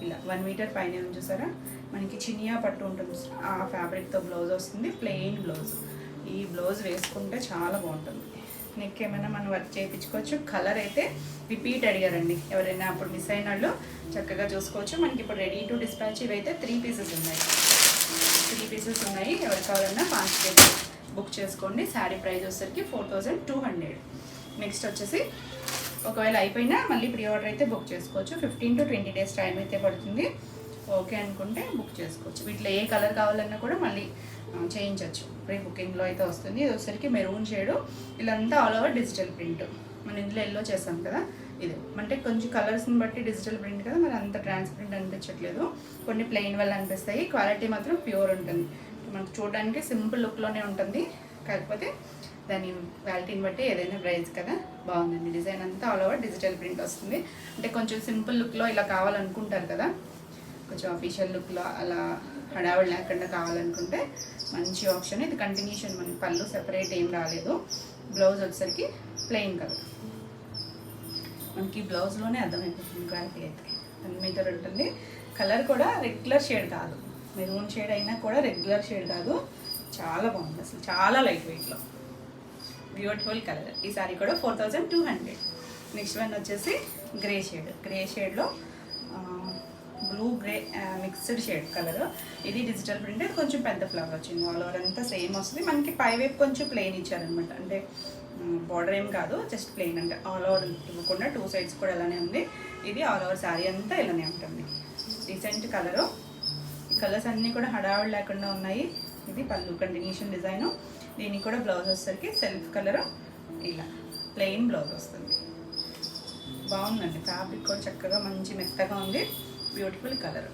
ఇలా 1 మీటర్ పైన ఉంది చూసారా, మనకి చినియా పట్టు ఉంటుంది, ఆ ఫ్యాబ్రిక్తో బ్లౌజ్ వస్తుంది, ప్లెయిన్ బ్లౌజ్. ఈ బ్లౌజ్ వేసుకుంటే చాలా బాగుంటుంది. నెక్ ఏమైనా మనం వర్క్ చేయించుకోవచ్చు. కలర్ అయితే రిపీట్ అడిగారండి ఎవరైనా, అప్పుడు మిస్ అయిన వాళ్ళు చక్కగా చూసుకోవచ్చు. మనకి ఇప్పుడు రెడీ టు డిస్పాచ్ ఇవైతే 3 పీసెస్ ఉన్నాయి. 3 పీసెస్ ఉన్నాయి. ఎవరు కావాలన్నా 5 కేజీ బుక్ చేసుకోండి. శారీ ప్రైస్ వచ్చేసరికి 4200. నెక్స్ట్ వచ్చేసి ఒకవేళ అయిపోయినా మళ్ళీ ప్రీ ఆర్డర్ అయితే బుక్ చేసుకోవచ్చు. 15 to 20 డేస్ టైం అయితే పడుతుంది. ఓకే అనుకుంటే బుక్ చేసుకోవచ్చు. వీటిలో ఏ కలర్ కావాలన్నా కూడా మళ్ళీ చేయించవచ్చు. ప్రీ బుకింగ్లో అయితే వస్తుంది. ఇది వచ్చేసరికి మెరూన్ షేడు, ఇలాంతా ఆల్ ఓవర్ డిజిటల్ ప్రింట్. మనం ఇందులో ఎల్లో చేస్తాం కదా, ఇది అంటే కొంచెం కలర్స్ని బట్టి డిజిటల్ ప్రింట్ కదా, మరి అంత ట్రాన్స్పరెంట్ అనిపించట్లేదు. కొన్ని ప్లెయిన్ వల్ల అనిపిస్తాయి. క్వాలిటీ మాత్రం ప్యూర్ ఉంటుంది. మనకు చూడడానికి సింపుల్ లుక్లోనే ఉంటుంది, కాకపోతే దాని క్వాలిటీని బట్టి ఏదైనా ప్రైస్ కదా. బాగుందండి. డిజైన్ అంతా ఆల్ ఓవర్ డిజిటల్ ప్రింట్ వస్తుంది. అంటే కొంచెం సింపుల్ లుక్లో ఇలా కావాలనుకుంటారు కదా, కొంచెం అఫీషియల్ లుక్లో అలా హడావిడి లేకుండా కావాలనుకుంటే మంచి ఆప్షన్. ఇది కంటిన్యూషన్, మనకి పళ్ళు సెపరేట్ ఏం రాలేదు. బ్లౌజ్ వచ్చేసరికి ప్లెయిన్ కలర్. మనకి బ్లౌజ్లోనే అర్థమైపోతుంది క్వాలిటీ అయితే. 1 మీటర్ ఉంటుంది. కలర్ కూడా రెగ్యులర్ షేడ్ కాదు, మెరూన్ షేడ్ అయినా కూడా రెగ్యులర్ షేడ్ కాదు. చాలా బాగుంది అసలు, చాలా లైట్ వెయిట్లో బ్యూటిఫుల్ కలర్. ఈ సారీ కూడా 4200. నెక్స్ట్ వన్ వచ్చేసి గ్రే షేడ్. గ్రే షేడ్లో blue grey mixed shade colour. ఇది డిజిటల్ ప్రింట్, కొంచెం పెద్ద ఫ్లవర్ వచ్చింది. ఆల్ ఓవర్ అంతా సేమ్ వస్తుంది. మనకి పై వైపు కొంచెం ప్లెయిన్ ఇచ్చారనమాట, అంటే బార్డర్ ఏం కాదు, జస్ట్ ప్లెయిన్, అంటే ఆల్ ఓవర్ ఇవ్వకుండా 2 సైడ్స్ కూడా ఇలానే ఉంది. ఇది ఆల్ ఓవర్ శారీ అంతా ఇలానే ఉంటుంది. Decent colour. ఈ కలర్స్ అన్నీ కూడా హడావిడి లేకుండా ఉన్నాయి. ఇది పళ్ళు కంటిన్యూషన్ డిజైను. దీనికి కూడా బ్లౌజ్ వచ్చేసరికి సెల్ఫ్ కలరు, ఇలా ప్లెయిన్ బ్లౌజ్ వస్తుంది. బాగుందండి. ఫ్యాబ్రిక్ కూడా చక్కగా మంచి మెత్తగా ఉంది. Beautiful colour.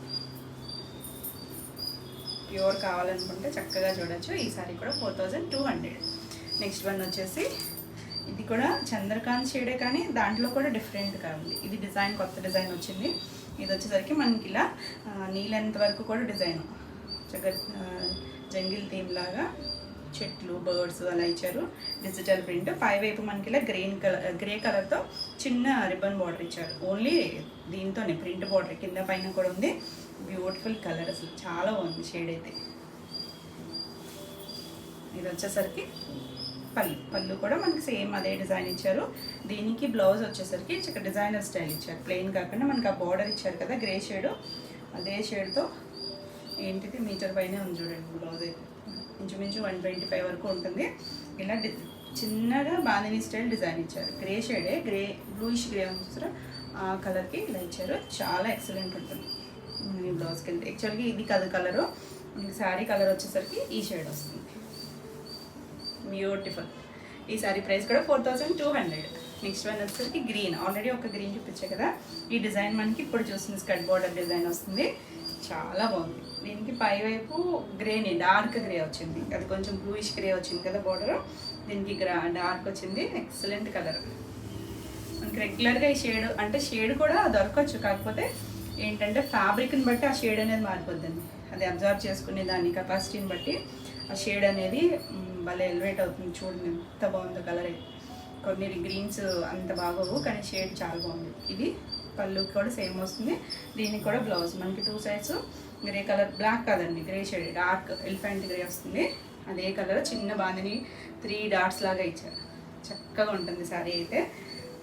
ప్యూర్ కావాలనుకుంటే చక్కగా చూడొచ్చు. ఈ సారీ కూడా 4200. నెక్స్ట్ వన్ వచ్చేసి ఇది కూడా చంద్రకాంత్ షేడే, కానీ దాంట్లో కూడా డిఫరెంట్గా ఉంది. ఇది డిజైన్ కొత్త డిజైన్ వచ్చింది. ఇది వచ్చేసరికి మనకి ఇలా నీళ్ళెంత వరకు కూడా డిజైన్ చక్కగా జంగిల్ థీమ్ లాగా చెట్లు, బర్డ్స్ అలా ఇచ్చారు. Digital print. పై వైపు మనకి ఇలా గ్రే కలర్తో చిన్న రిబ్బన్ బార్డర్ ఇచ్చారు. ఓన్లీ దీంతోనే ప్రింట్ బార్డర్ కింద పైన కూడా ఉంది. బ్యూటిఫుల్ కలర్, అసలు చాలా బాగుంది షేడ్ అయితే. ఇది వచ్చేసరికి పళ్ళు కూడా మనకి సేమ్ అదే డిజైన్ ఇచ్చారు. దీనికి బ్లౌజ్ వచ్చేసరికి ఇక్కడ డిజైనర్ స్టైల్ ఇచ్చారు, ప్లెయిన్ కాకుండా. మనకి ఆ బార్డర్ ఇచ్చారు కదా గ్రే షేడ్, అదే షేడ్తో ఏంటిది మీటర్ పైనే ఉంది చూడండి. బ్లౌజ్ అయితే ఇంచుమించు 125 వరకు ఉంటుంది. ఇలా చిన్నగా బాందిని స్టైల్ డిజైన్ ఇచ్చారు. గ్రే షేడే, గ్రే బ్లూయిష్ గ్రే చూసారా, ఆ కలర్కి ఇలా ఇచ్చారు. చాలా ఎక్సలెంట్ ఉంటుంది ఈ బ్లౌజ్కి వెళ్తే. యాక్చువల్గా ఇది కదా కలరు, మనకి శారీ కలర్ వచ్చేసరికి ఈ షేడ్ వస్తుంది. బ్యూటిఫుల్. ఈ సారీ ప్రైస్ కూడా 4200. నెక్స్ట్ వన్ వచ్చేసరికి గ్రీన్. ఆల్రెడీ ఒక గ్రీన్ చూపించే కదా, ఈ డిజైన్ మనకి ఇప్పుడు చూస్తుంది స్కర్ట్ బార్డర్ డిజైన్ వస్తుంది. చాలా బాగుంది. దీనికి పై వైపు గ్రేని డార్క్ గ్రే వచ్చింది, అది కొంచెం బ్లూయిష్ గ్రే వచ్చింది కదా బార్డర్, దీనికి డార్క్ వచ్చింది. Excellent colour. మనకి రెగ్యులర్గా ఈ షేడ్ అంటే షేడ్ కూడా దొరకచ్చు, కాకపోతే ఏంటంటే ఫ్యాబ్రిక్ని బట్టి ఆ షేడ్ అనేది మారిపోద్దండి. అది అబ్జర్వ్ చేసుకునే దాని కెపాసిటీని బట్టి ఆ షేడ్ అనేది భలే ఎలివేట్ అవుతుంది. చూడండి ఎంత బాగుందో కలర్. కొన్ని గ్రీన్స్ అంత బాగోవు, కానీ షేడ్ చాలా బాగుంది. ఇది పళ్ళు కూడా సేమ్ వస్తుంది. దీనికి కూడా బ్లౌజ్ మనకి 2 సైడ్స్ గ్రే కలర్, బ్లాక్ కాదండి, grey shade, dark elephant grey వస్తుంది. అదే కలర్ చిన్న బాందిని 3 డాట్స్ లాగా ఇచ్చారు. చక్కగా ఉంటుంది శారీ అయితే.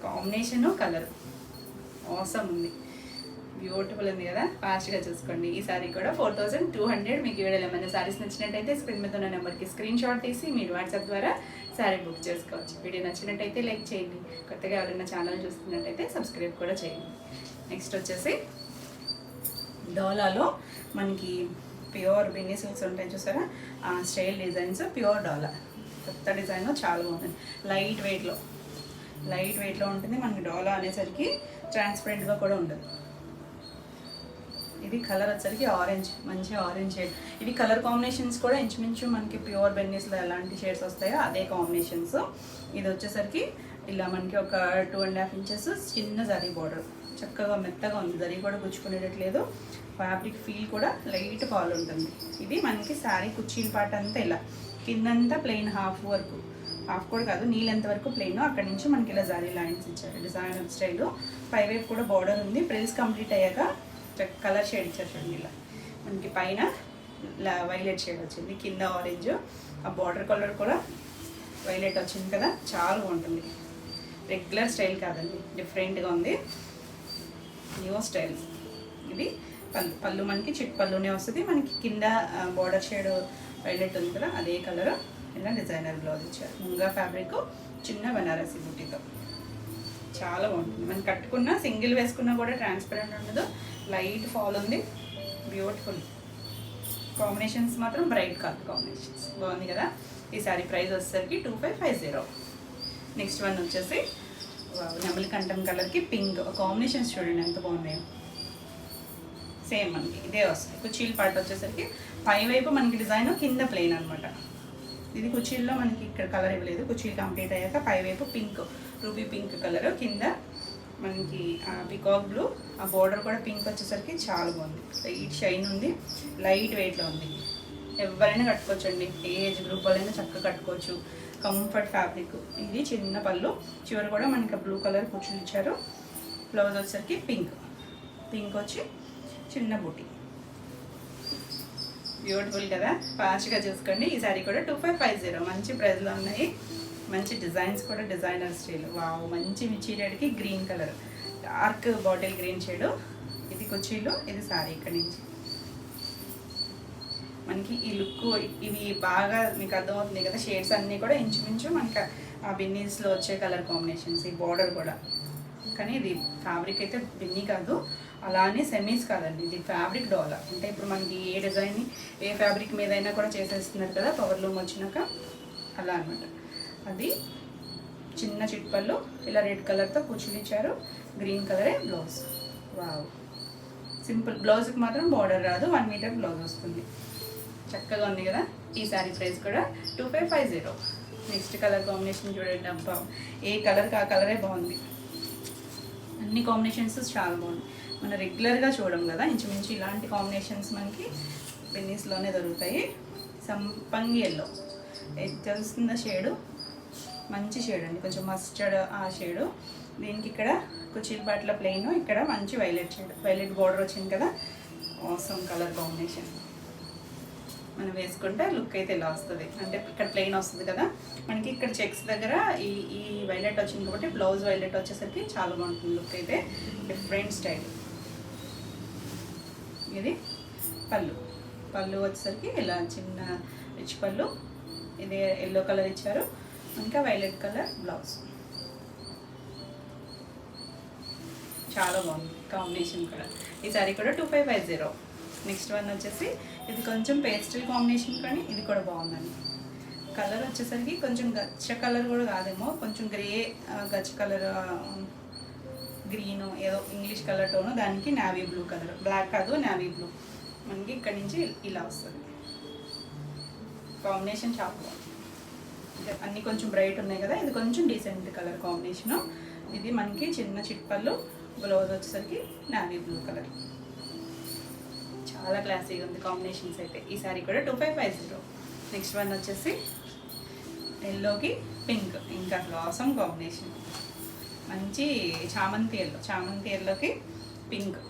కాంబినేషను కలర్ ఆసమ్ ఉంది. బ్యూటిఫుల్ ఉంది కదా, ఫాస్ట్గా చూసుకోండి. ఈ సారీ కూడా 4200. మీకు వీడియోలో ఏమైనా సారీస్ నచ్చినట్టయితే స్క్రీన్ మీద ఉన్న నెంబర్కి స్క్రీన్ షాట్ తీసి మీరు వాట్సాప్ ద్వారా సారీ బుక్ చేసుకోవచ్చు. వీడియో నచ్చినట్టయితే లైక్ చేయండి. కొత్తగా ఎవరైనా ఛానల్ చూస్తున్నట్టయితే సబ్స్క్రైబ్ కూడా చేయండి. నెక్స్ట్ వచ్చేసి డోలాలో మనకి ప్యూర్ బిన్నీ సిల్క్స్ ఉంటాయి చూసారా, ఆ స్టైల్ డిజైన్స్. ప్యూర్ డోలా కొత్త డిజైన్ చాలా బాగుంది. లైట్ వెయిట్లో ఉంటుంది. మనకి డోలా అనేసరికి ట్రాన్స్పరెంట్గా కూడా ఉంటుంది. ఇది కలర్ వచ్చేసరికి ఆరెంజ్, మంచి ఆరెంజ్ షేడ్. ఇది కలర్ కాంబినేషన్స్ కూడా ఇంచుమించు మనకి ప్యూర్ బెన్నీస్లో ఎలాంటి షేడ్స్ వస్తాయో అదే కాంబినేషన్స్. ఇది వచ్చేసరికి ఇలా మనకి ఒక 2.5 ఇంచెస్ చిన్న జరీ బార్డర్, చక్కగా మెత్తగా ఉంది. జరీ కూడా గుచ్చుకునేటట్లేదు. ఫ్యాబ్రిక్ ఫీల్ కూడా లైట్ ఫాల్ ఉంటుంది. ఇది మనకి శారీ కుర్చీల పార్ట్ అంతా ఇలా కిందంతా ప్లెయిన్, హాఫ్ వరకు, హాఫ్ కూడా కాదు, నీళ్ళెంత వరకు ప్లెయిన్. అక్కడి నుంచి మనకి ఇలా జరీ లైన్స్ ఇచ్చారు. Designer style. పైవైపు కూడా బార్డర్ ఉంది. ప్రిల్స్ కంప్లీట్ అయ్యాక కలర్ షేడ్ ఇచ్చారు చూడండి. ఇలా మనకి పైన వైలెట్ షేడ్ వచ్చింది, కింద ఆరెంజ్, ఆ బార్డర్ కలర్ కూడా వైలెట్ వచ్చింది కదా, చాలా బాగుంటుంది. రెగ్యులర్ స్టైల్ కాదండి, డిఫరెంట్గా ఉంది, న్యూ స్టైల్. ఇది పళ్ళు మనకి చిట్ పళ్ళునే వస్తుంది. మనకి కింద బార్డర్ షేడ్ వైలెట్ ఉంది కదా, అదే కలర్. ఇలా డిజైనర్ బ్లౌజ్ ఇచ్చారు. ముంగా ఫ్యాబ్రిక్, చిన్న బనారసి బుట్టితో చాలా బాగుంటుంది. మనం కట్టుకున్న సింగిల్ వేసుకున్నా కూడా ట్రాన్స్పరెంట్ ఉండదు, లైట్ ఫాల్ ఉంది, బ్యూటిఫుల్. కాంబినేషన్స్ మాత్రం బ్రైట్ కలర్ కాంబినేషన్స్, బాగుంది కదా. ఈ సారీ ప్రైస్ వచ్చేసరికి 2550. నెక్స్ట్ వన్ వచ్చేసి నెమలి కంఠం కలర్కి పింక్ కాంబినేషన్స్ చూడండి ఎంత బాగున్నాయో. సేమ్ మనకి ఇదే వస్తుంది. కుచీల్ పార్ట్ వచ్చేసరికి పై వైపు మనకి డిజైన్, కింద ప్లెయిన్ అనమాట. ఇది కుచీల్లో మనకి ఇక్కడ కలర్ ఇవ్వలేదు, కుచీలు కంప్లీట్ అయ్యాక పై వైపు పింక్, రూబీ పింక్ కలర్, కింద మనకి పికాక్ బ్లూ, ఆ బోర్డర్ కూడా పింక్ వచ్చేసరికి చాలా బాగుంది. లైట్ షైన్ ఉంది, లైట్ వెయిట్లో ఉంది. ఎవరైనా కట్టుకోవచ్చండి, ఏ ఏజ్ గ్రూప్ వాళ్ళైనా చక్కగా కట్టుకోవచ్చు. Comfort fabric. ఇది చిన్న పళ్ళు, చివరి కూడా మనకి బ్లూ కలర్ కుచ్చులు ఇచ్చారు. బ్లౌజ్ వచ్చేసరికి పింక్, పింక్ వచ్చి చిన్న బూటీ. బ్యూటిఫుల్ కదా, ఫాస్ట్గా చూసుకోండి. ఈ సారీ కూడా 2550, మంచి ప్రైస్లో ఉన్నాయి. మంచి డిజైన్స్ కూడా డిజైనర్ స్టైల్. వావ్, మంచి మిర్చి రెడ్కి green colour, dark bottle green shade. ఇది కుర్చీలు, ఇది సారీ. ఇక్కడ నుంచి మనకి ఈ లుక్, ఇవి బాగా మీకు అర్థమవుతుంది కదా. షేడ్స్ అన్నీ కూడా ఇంచుమించు మనకి ఆ బిన్నీస్లో వచ్చే కలర్ కాంబినేషన్స్. ఈ బార్డర్ కూడా, కానీ ఇది ఫ్యాబ్రిక్ అయితే బిన్నీ కాదు, అలానే సెమీస్ కాదండి, ఇది ఫ్యాబ్రిక్ డోలా. అంటే ఇప్పుడు మనకి ఏ డిజైన్ ఏ ఫ్యాబ్రిక్ మీద అయినా కూడా చేసేస్తున్నారు కదా పవర్ లూమ్ వచ్చినాక, అలా అనమాట. అది చిన్న చిట్పళ్ళు, ఇలా రెడ్ కలర్తో కూర్చుని ఇచ్చారు, గ్రీన్ కలరే బ్లౌజ్. Wow, simple. బ్లౌజ్కి మాత్రం బార్డర్ రాదు, 1 మీటర్ బ్లౌజ్ వస్తుంది. చక్కగా ఉంది కదా. ఈ సారీ ప్రైస్ కూడా 2550. నెక్స్ట్ కలర్ కాంబినేషన్ చూడండి, అబ్బా ఏ కలర్కి ఆ కలరే బాగుంది. అన్ని కాంబినేషన్స్ చాలా బాగుంది. మనం రెగ్యులర్గా చూడం కదా, ఇంచుమించు ఇలాంటి కాంబినేషన్స్ మనకి బెన్నీస్లోనే దొరుకుతాయి. సంపంగి ఎల్లో, తెలుస్తుందా షేడు, మంచి షేడ్ అండి, కొంచెం మస్టర్డ్ ఆ షేడు. దీనికి ఇక్కడ కుచీల్ పాట్ల ప్లెయిన్, ఇక్కడ మంచి వైలెట్ షేడ్, వైలెట్ బార్డర్ వచ్చింది కదా. Awesome colour combination. మనం వేసుకుంటే లుక్ అయితే ఇలా వస్తుంది. అంటే ఇక్కడ ప్లెయిన్ వస్తుంది కదా, మనకి ఇక్కడ చెక్స్ దగ్గర ఈ ఈ వైలెట్ వచ్చింది కాబట్టి బ్లౌజ్ వైలెట్ వచ్చేసరికి చాలా బాగుంటుంది లుక్ అయితే. Different style. ఇది పళ్ళు, పళ్ళు వచ్చేసరికి ఇలా చిన్న రిచ్ పళ్ళు, ఇది ఎల్లో కలర్ ఇచ్చారు, ఇంకా వైలెట్ కలర్ బ్లౌజ్. చాలా బాగుంది కాంబినేషన్ కూడా. ఈ సారీ కూడా 2550. నెక్స్ట్ వన్ వచ్చేసి ఇది కొంచెం పేస్టల్ కాంబినేషన్, కానీ ఇది కూడా బాగుందండి. కలర్ వచ్చేసరికి కొంచెం గచ్చ కలర్ కూడా కాదేమో, కొంచెం గ్రే గచ్చ కలర్, గ్రీన్ ఏదో ఇంగ్లీష్ కలర్ టోను, దానికి నావీ బ్లూ కలర్, బ్లాక్ కాదు నావీ బ్లూ. మనకి ఇక్కడ నుంచి ఇలా వస్తుంది కాంబినేషన్. చాలా బాగుంది. అన్నీ కొంచెం బ్రైట్ ఉన్నాయి కదా, ఇది కొంచెం డీసెంట్ కలర్ కాంబినేషను. ఇది మనకి చిన్న చిట్పళ్ళు, బ్లౌజ్ వచ్చేసరికి నావీ బ్లూ కలర్. చాలా క్లాసీగా ఉంది కాంబినేషన్స్ అయితే. ఈ సారీ కూడా 2550. నెక్స్ట్ వన్ వచ్చేసి ఎల్లోకి పింక్, ఇంకా ఆసమ్ కాంబినేషన్. మంచి చామంతి ఎల్లో, చామంతి ఎల్లోకి పింక్.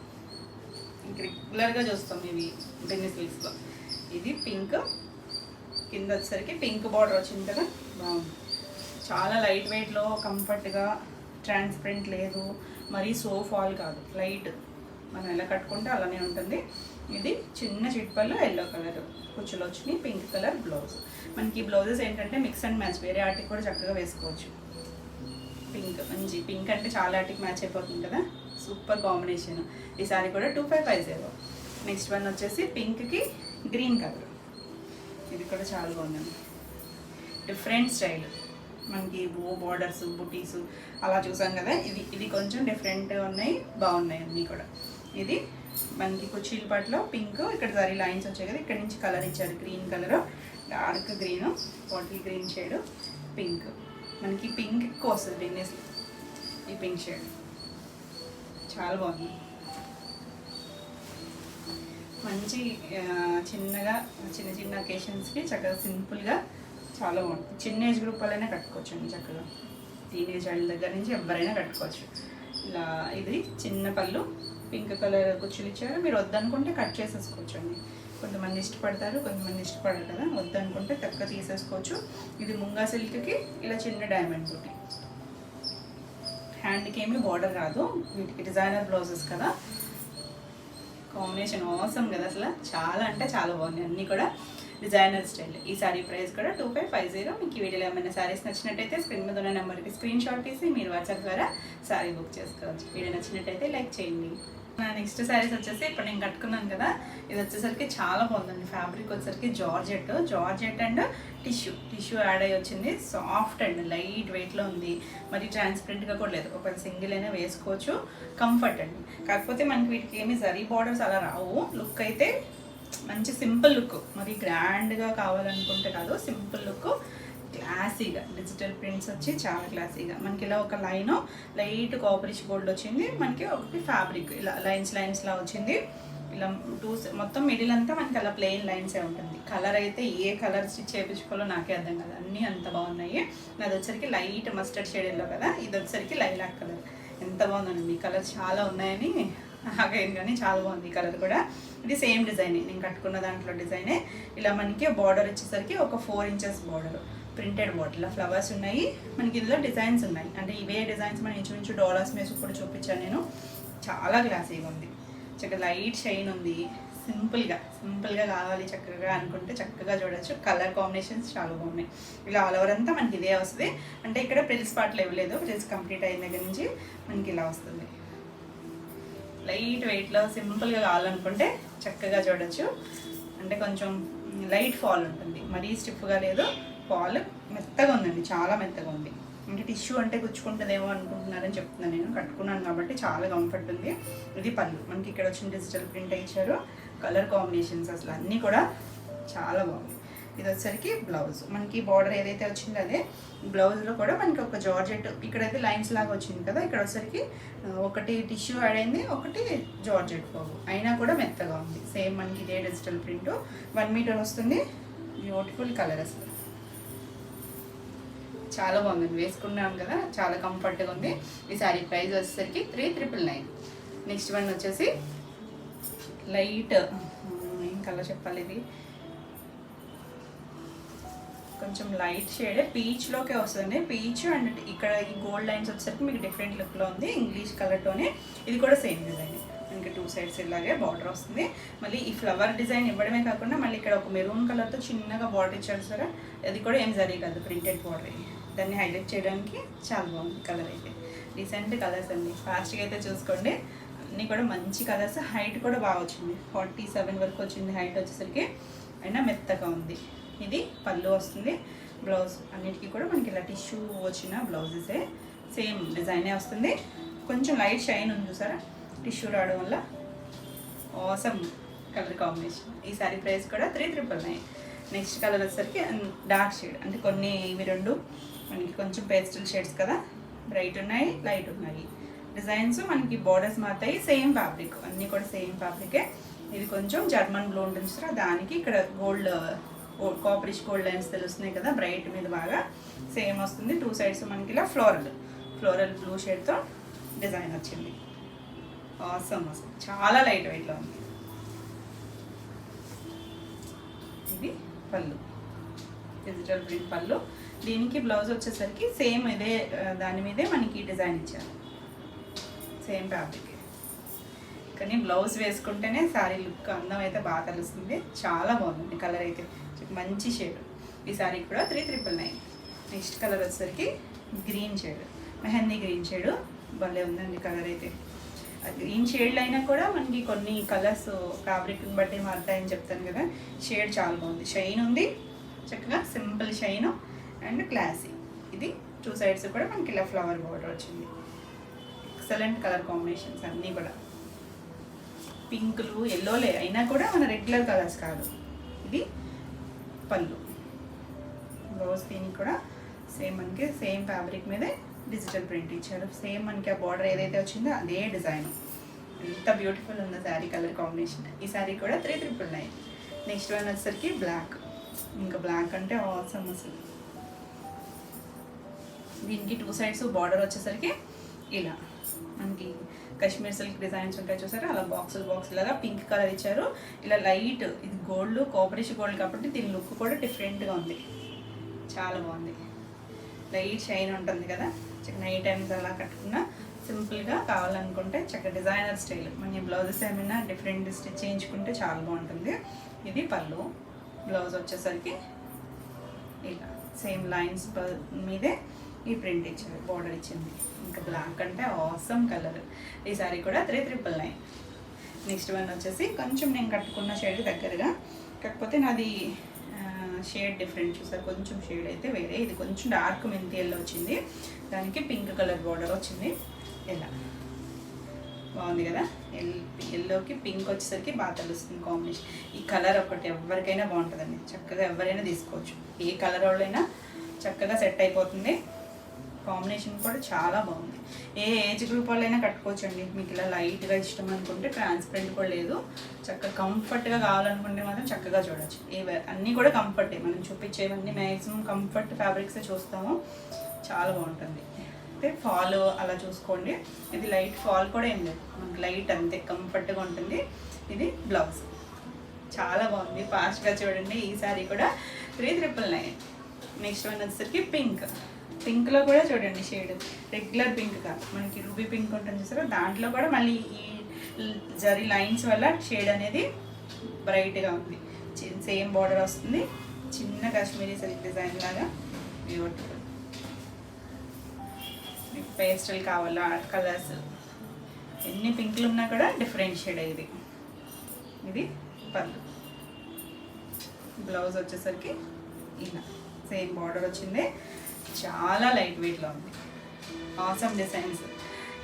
ఇంక రెగ్యులర్గా చూస్తాం ఇవి బెన్నీ సిల్క్స్లో. ఇది పింక్, కింద వచ్చేసరికి పింక్ బార్డర్ వచ్చింది కదా, బాగుంది. చాలా లైట్ వెయిట్లో, కంఫర్ట్గా, ట్రాన్స్పరెంట్ లేదు, మరీ సో ఫాల్ కాదు, లైట్. మనం ఎలా కట్టుకుంటే అలానే ఉంటుంది. ఇది చిన్న చిట్పల్లో ఎల్లో కలర్ కుచ్చులు వచ్చినాయి, పింక్ కలర్ బ్లౌజ్. మనకి బ్లౌజెస్ ఏంటంటే మిక్స్ అండ్ మ్యాచ్, వేరే ఆర్టికి కూడా చక్కగా వేసుకోవచ్చు. పింక్, మంచి పింక్ అంటే చాలా ఆర్టికి మ్యాచ్ అయిపోతుంది కదా, సూపర్ కాంబినేషన్. ఈ సారీ కూడా 2550. నెక్స్ట్ వన్ వచ్చేసి పింక్కి గ్రీన్ కలర్. ఇది కూడా చాలా బాగుందండి, డిఫరెంట్ స్టైల్. మనకి బోర్డర్స్ బుటీస్ అలా చూసాం కదా, ఇది కొంచెం డిఫరెంట్గా ఉన్నాయి, బాగున్నాయి అన్నీ కూడా. ఇది మనకి కుచీల పాటలో పింక్, ఇక్కడ జరీ లైన్స్ వచ్చాయి కదా, ఇక్కడ నుంచి కలర్ ఇచ్చారు, green colour, dark green, bottle green shade, pink. మనకి పింక్ ఎక్కువ వస్తుంది బిజినెస్, ఈ పింక్ షేడ్ చాలా బాగుంది. మంచి చిన్నగా చిన్న చిన్న అకేషన్స్కి చక్కగా సింపుల్గా చాలా బాగుంటుంది. చిన్న ఏజ్ గ్రూప్ వాళ్ళైనా కట్టుకోవచ్చు అండి చక్కగా, టీనేజ్ వాళ్ళ దగ్గర నుంచి ఎవరైనా కట్టుకోవచ్చు. ఇలా ఇది చిన్న పళ్ళు, పింక్ కలర్ కుచ్చులు ఇచ్చారు. మీరు వద్దనుకుంటే కట్ చేసేసుకోవచ్చండి. కొంతమంది ఇష్టపడతారు, కొంతమంది ఇష్టపడరు కదా. వద్దనుకుంటే తక్కువ తీసేసుకోవచ్చు. ఇది ముంగా సిల్క్కి ఇలా చిన్న డైమండ్ బూటీ. హ్యాండ్కి ఏమి బార్డర్ రాదు. వీటికి డిజైనర్ బ్లౌజెస్ కదా. కాంబినేషన్ అవసరం కదా అసలు. చాలా అంటే చాలా బాగుంది. అన్నీ కూడా డిజైనర్ స్టైల్. ఈ సారీ ప్రైస్ కూడా 2550. మీకు ఈ వీడియోలో ఏమైనా సారీస్ నచ్చినట్టయితే స్క్రీన్ మీద ఉన్న నెంబర్కి స్క్రీన్ షాట్ తీసి మీరు వాట్సాప్ ద్వారా సారీ బుక్ చేసుకోవచ్చు. వీడియో నచ్చినట్టయితే లైక్ చేయండి. నెక్స్ట్ శారీస్ వచ్చేసి ఇప్పుడు నేను కట్టుకున్నాను కదా, ఇది వచ్చేసరికి చాలా బాగుందండి. ఫ్యాబ్రిక్ వచ్చేసరికి జార్జెట్ అండ్ టిష్యూ యాడ్ అయ్యి వచ్చింది. సాఫ్ట్ అండ్ లైట్ వెయిట్లో ఉంది. మరి ట్రాన్స్పరెంట్గా కూడా లేదు. ఒక సింగిల్ అయినా వేసుకోవచ్చు. కంఫర్ట్ అండి. కాకపోతే మనకి వీటికి ఏమి జరీ బార్డర్స్ అలా రావు. లుక్ అయితే మంచి సింపుల్ లుక్. మరి గ్రాండ్గా కావాలనుకుంటే కాదు, సింపుల్ లుక్, క్లాసీగా డిజిటల్ ప్రింట్స్ వచ్చి చాలా క్లాసీగా. మనకి ఇలా ఒక లైన్ లైట్ కాపరిష్ గోల్డ్ వచ్చింది. మనకి ఒకటి ఫ్యాబ్రిక్ ఇలా లైన్స్లా వచ్చింది. ఇలా మొత్తం మిడిల్ అంతా మనకి అలా ప్లెయిన్ లైన్సే ఉంటుంది. కలర్ అయితే ఏ కలర్ స్టిచ్ చేయించుకోవాలో నాకే అర్థం కాదు. అన్నీ అంత బాగున్నాయి. అది వచ్చరికి లైట్ మస్టర్డ్ షేడ్లో కదా, ఇది వచ్చరికి లైలాక్ కలర్. ఎంత బాగుందండి. ఈ కలర్ చాలా ఉన్నాయని ఆగైంది కానీ చాలా బాగుంది ఈ కలర్ కూడా. ఇది సేమ్ డిజైనే, నేను కట్టుకున్న దాంట్లో డిజైనే. ఇలా మనకి బార్డర్ వచ్చేసరికి ఒక 4 inches border, printed bottle flowers ఉన్నాయి. మనకి ఇందులో డిజైన్స్ ఉన్నాయి. అంటే ఇవే డిజైన్స్ మనం ఇంచుమించు డాలర్స్ మీద కూడా చూపించాను నేను. చాలా క్లాసీగా ఉంది. చక్కగా లైట్ షైన్ ఉంది. సింపుల్గా కావాలి చక్కగా అనుకుంటే చక్కగా చూడొచ్చు. కలర్ కాంబినేషన్స్ చాలా బాగున్నాయి. ఇలా ఆల్ ఓవర్ అంతా మనకి ఇదే వస్తుంది. అంటే ఇక్కడ ప్రిల్స్ పార్ట్లు ఇవ్వలేదు. ప్రిల్స్ కంప్లీట్ అయిన దగ్గర నుంచి మనకి ఇలా వస్తుంది. లైట్ వెయిట్లో సింపుల్గా కావాలనుకుంటే చక్కగా చూడొచ్చు. అంటే కొంచెం లైట్ ఫాల్ ఉంటుంది, మరీ స్టిఫ్గా లేదు. ఫాల్ మెత్తగా ఉందండి, చాలా మెత్తగా ఉంది. అంటే టిష్యూ అంటే గుచ్చుకుంటుందేమో అనుకుంటున్నారని చెప్తున్నాను. నేను కట్టుకున్నాను కాబట్టి చాలా కంఫర్ట్ ఉంది. ఇది పళ్ళు. మనకి ఇక్కడ వచ్చిన డిజిటల్ ప్రింట్ ఇచ్చారు. కలర్ కాంబినేషన్స్ అసలు అన్నీ కూడా చాలా బాగుంది. ఇది వచ్చేసరికి బ్లౌజ్. మనకి బార్డర్ ఏదైతే వచ్చిందో అదే బ్లౌజ్లో కూడా మనకి ఒక జార్జెట్ ఇక్కడైతే లైన్స్ లాగా వచ్చింది కదా. ఇక్కడ వచ్చేసరికి ఒకటి టిష్యూ యాడ్ అయింది, ఒకటి జార్జెట్ పోగు. అయినా కూడా మెత్తగా ఉంది. సేమ్ మనకి ఇదే డిజిటల్ ప్రింట్. 1 మీటర్ వస్తుంది. బ్యూటిఫుల్ కలర్ అసలు చాలా బాగుంది. వేసుకున్నాం కదా, చాలా కంఫర్ట్గా ఉంది. ఈ సారీ ప్రైస్ వచ్చేసరికి 3999. నెక్స్ట్ వన్ వచ్చేసి లైట్ ఏం కలర్ చెప్పాలి, ఇది కొంచెం లైట్ షేడ్ పీచ్లోకే వస్తుంది. పీచ్ అండ్ ఇక్కడ ఈ గోల్డ్ లైన్స్ వచ్చేసరికి మీకు డిఫరెంట్ లుక్లో ఉంది. ఇంగ్లీష్ కలర్తోనే. ఇది కూడా సేమ్ డిజైన్. మనకి 2 సైడ్స్ ఇలాగే బార్డర్ వస్తుంది. మళ్ళీ ఈ ఫ్లవర్ డిజైన్ ఇవ్వడమే కాకుండా మళ్ళీ ఇక్కడ ఒక మెరూన్ కలర్తో చిన్నగా బార్డర్ ఇచ్చారు సరే. అది కూడా ఏం జరీ కాదు, ప్రింటెడ్ బార్డర్. దాన్ని హైలైట్ చేయడానికి చాలా బాగుంది కలర్ అయితే. రీసెంట్ కలర్స్ అండి. ఫాస్ట్గా అయితే చూసుకోండి. అన్నీ కూడా మంచి కలర్స్. హైట్ కూడా బాగా వచ్చింది. 47 వరకు వచ్చింది హైట్ వచ్చేసరికి. అయినా మెత్తగా ఉంది. ఇది పళ్ళు వస్తుంది. బ్లౌజ్ అన్నిటికీ కూడా మనకి ఇలా టిష్యూ వచ్చిన బ్లౌజెసే. సేమ్ డిజైనే వస్తుంది. కొంచెం లైట్ షైన్ ఉంది చూసారా, టిష్యూ రావడం వల్ల. Awesome colour combination. ఈ సారీ ప్రైస్ కూడా 3999. నెక్స్ట్ కలర్ వచ్చేసరికి డార్క్ షేడ్. అంటే కొన్ని ఇవి రెండు మనకి కొంచెం పేస్టల్ షేడ్స్ కదా, బ్రైట్ ఉన్నాయి, లైట్ ఉన్నాయి. డిజైన్స్ మనకి బార్డర్స్ మారుతాయి. సేమ్ ఫ్యాబ్రిక్, అన్నీ కూడా సేమ్ ఫ్యాబ్రికే. ఇది కొంచెం జర్మన్ బ్లూ ఉంటుంది సార్. దానికి ఇక్కడ గోల్డ్ కాపరిష్ గోల్డ్ లైన్స్ తెలుస్తున్నాయి కదా, బ్రైట్ మీద బాగా సేమ్ వస్తుంది. 2 సైడ్స్ మనకి ఇలా ఫ్లోరల్ బ్లూ షేడ్తో డిజైన్ వచ్చింది. ఆసమ్ అసలు చాలా లైట్ వెయిట్లో ఉంది. ఇది పళ్ళు, డిజిటల్ ప్రింట్ పళ్ళు. దీనికి బ్లౌజ్ వచ్చేసరికి సేమ్ ఇదే దాని మీదే మనకి డిజైన్ ఇచ్చారు. Same fabric. కానీ బ్లౌజ్ వేసుకుంటేనే శారీ లుక్ అందం అయితే బాగా తెలుస్తుంది. చాలా బాగుంది కలర్ అయితే, మంచి షేడ్. ఈ శారీ కూడా 3999. నెక్స్ట్ కలర్ వచ్చేసరికి green shade, mehndi green shade. భలే ఉందండి కలర్ అయితే. గ్రీన్ షేడ్లు అయినా కూడా మనకి కొన్ని కలర్స్ ఫ్యాబ్రిక్ని బట్టి మారుతాయని చెప్తాను కదా. షేడ్ చాలా బాగుంది, షైన్ ఉంది చక్కగా, సింపుల్ షైన్ అండ్ క్లాసీ. ఇది 2 సైడ్స్ కూడా మనకి ఇలా ఫ్లవర్ బోర్డర్ వచ్చింది. ఎక్సలెంట్ కలర్ కాంబినేషన్స్ అన్నీ కూడా. పింకులు ఎల్లోలే అయినా కూడా మన రెగ్యులర్ కలర్స్ కాదు. ఇది పళ్ళు. బ్లౌజ్ దీనికి కూడా సేమ్ మనకి సేమ్ ఫ్యాబ్రిక్ మీదే డిజిటల్ ప్రింట్ ఇచ్చారు. సేమ్ మనకి ఆ బార్డర్ ఏదైతే వచ్చిందో అదే డిజైన్. ఎంత బ్యూటిఫుల్ ఉందో శారీ కలర్ కాంబినేషన్. ఈ శారీ కూడా 3999. నెక్స్ట్ వన్ వచ్చేసరికి బ్లాక్. ఇంకా బ్లాక్ అంటే ఆసమ్ అసలు. దీనికి 2 సైడ్స్ బార్డర్ వచ్చేసరికి ఇలా మనకి కాశ్మీర్ సిల్క్ డిజైన్స్ ఉంటాయి చూసారా, అలా బాక్స్ లాగా పింక్ కలర్ ఇచ్చారు. ఇలా లైట్ ఇది గోల్డ్, కాపరిష్ గోల్డ్ కాబట్టి దీని లుక్ కూడా డిఫరెంట్గా ఉంది, చాలా బాగుంది. లైట్ షైన్ ఉంటుంది కదా, నైట్ టైమ్స్ అలా కట్టుకున్నా సింపుల్గా కావాలనుకుంటే చక్కగా డిజైనర్ స్టైల్. మన బ్లౌజెస్ ఏమైనా డిఫరెంట్ స్టిచ్ చేయించుకుంటే చాలా బాగుంటుంది. ఇది పళ్ళు, బ్లౌజ్ వచ్చేసరికి ఇలా సేమ్ లైన్స్ మీదే ఈ ప్రింట్ ఇచ్చారు, బార్డర్ ఇచ్చింది. ఇంకా బ్లాక్ అంటే ఆసమ్ కలర్. ఈ సారీ కూడా 3,999. నెక్స్ట్ వన్ వచ్చేసి కొంచెం నేను కట్టుకున్న షేడ్ దగ్గరగా, కాకపోతే నాది షేడ్ డిఫరెంట్ చూసారు, కొంచెం షేడ్ అయితే వేరే. ఇది కొంచెం డార్క్ మెంతి ఎల్లో వచ్చింది, దానికి పింక్ కలర్ బార్డర్ వచ్చింది. ఇలా బాగుంది కదా, ఎల్లోకి పింక్ వచ్చేసరికి బాగా తెలుస్తుంది కాంబినేషన్. ఈ కలర్ ఒకటి ఎవరికైనా బాగుంటుందండి, చక్కగా ఎవరైనా తీసుకోవచ్చు, ఏ కలర్ వాళ్ళైనా చక్కగా సెట్ అయిపోతుంది. కాంబినేషన్ కూడా చాలా బాగుంది, ఏ ఏజ్ గ్రూప్ వాళ్ళైనా కట్టుకోవచ్చు అండి. మీకు ఇలా లైట్గా ఇష్టం అనుకుంటే ట్రాన్స్పరెంట్ కూడా లేదు, చక్కగా కంఫర్ట్గా కావాలనుకుంటే మాత్రం చక్కగా చూడవచ్చు. అన్నీ కూడా కంఫర్టే, మనం చూపించేవన్నీ మ్యాక్సిమం కంఫర్ట్ ఫ్యాబ్రిక్సే చూస్తాము, చాలా బాగుంటుంది. అయితే ఫాల్ అలా చూసుకోండి, ఇది లైట్ ఫాల్ కూడా ఏం లేదు, మనకి లైట్ అంతే కంఫర్ట్గా ఉంటుంది. ఇది బ్లౌజ్ చాలా బాగుంది, ఫాస్ట్గా చూడండి. ఈ సారీ కూడా 3,999. నెక్స్ట్ వన్ వచ్చేసరికి పింక్లో కూడా చూడండి షేడ్ రెగ్యులర్ పింక్ కాదు, మనకి రూబీ పింక్ ఉంటుంది చూసారా, దాంట్లో కూడా మళ్ళీ ఈ జరీ లైన్స్ వల్ల షేడ్ అనేది బ్రైట్గా ఉంది. సేమ్ బార్డర్ వస్తుంది, చిన్న కాశ్మీరీ సిల్క్ డిజైన్ లాగా బ్యూటిఫుల్. మీకు పేస్టల్ కావాలా, కలర్స్ ఎన్ని పింక్లు ఉన్నా కూడా డిఫరెంట్ షేడ్. ఇది పళ్ళు, బ్లౌజ్ వచ్చేసరికి ఇలా సేమ్ బార్డర్ వచ్చింది, చాలా లైట్ వెయిట్లో ఉంది, ఆసమ్ డిజైన్స్.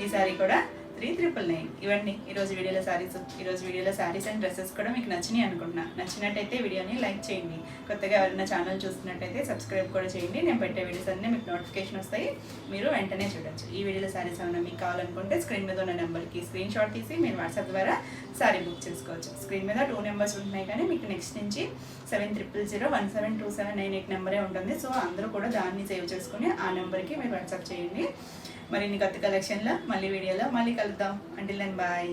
ఈ సారీ కూడా 3,999. ఇవన్నీ ఈరోజు వీడియోలో శారీస్ అండ్ డ్రెస్సెస్ కూడా మీకు నచ్చినాయి అనుకుంటున్నా. నచ్చినట్టయితే వీడియోని లైక్ చేయండి, కొత్తగా ఎవరైనా ఛానల్ చూస్తున్నట్టయితే సబ్స్క్రైబ్ కూడా చేయండి. నేను పెట్టే వీడియోస్ అన్నీ మీకు నోటిఫికేషన్ వస్తాయి, మీరు వెంటనే చూడొచ్చు. ఈ వీడియోలో శారీస్ ఏమైనా మీకు కావాలనుకుంటే స్క్రీన్ మీద ఉన్న నెంబర్కి స్క్రీన్ షాట్ తీసి మీరు వాట్సాప్ ద్వారా శారీ బుక్ చేసుకోవచ్చు. స్క్రీన్ మీద 2 నెంబర్స్ ఉంటున్నాయి, కానీ మీకు నెక్స్ట్ నుంచి 7000172798 నెంబరే ఉంటుంది. సో అందరూ కూడా దాన్ని సేవ్ చేసుకుని ఆ నెంబర్కి మీరు వాట్సాప్ చేయండి. మరిన్ని కొత్త కలెక్షన్లో మళ్ళీ వీడియోలో మళ్ళీ కలుద్దాం. Until then bye.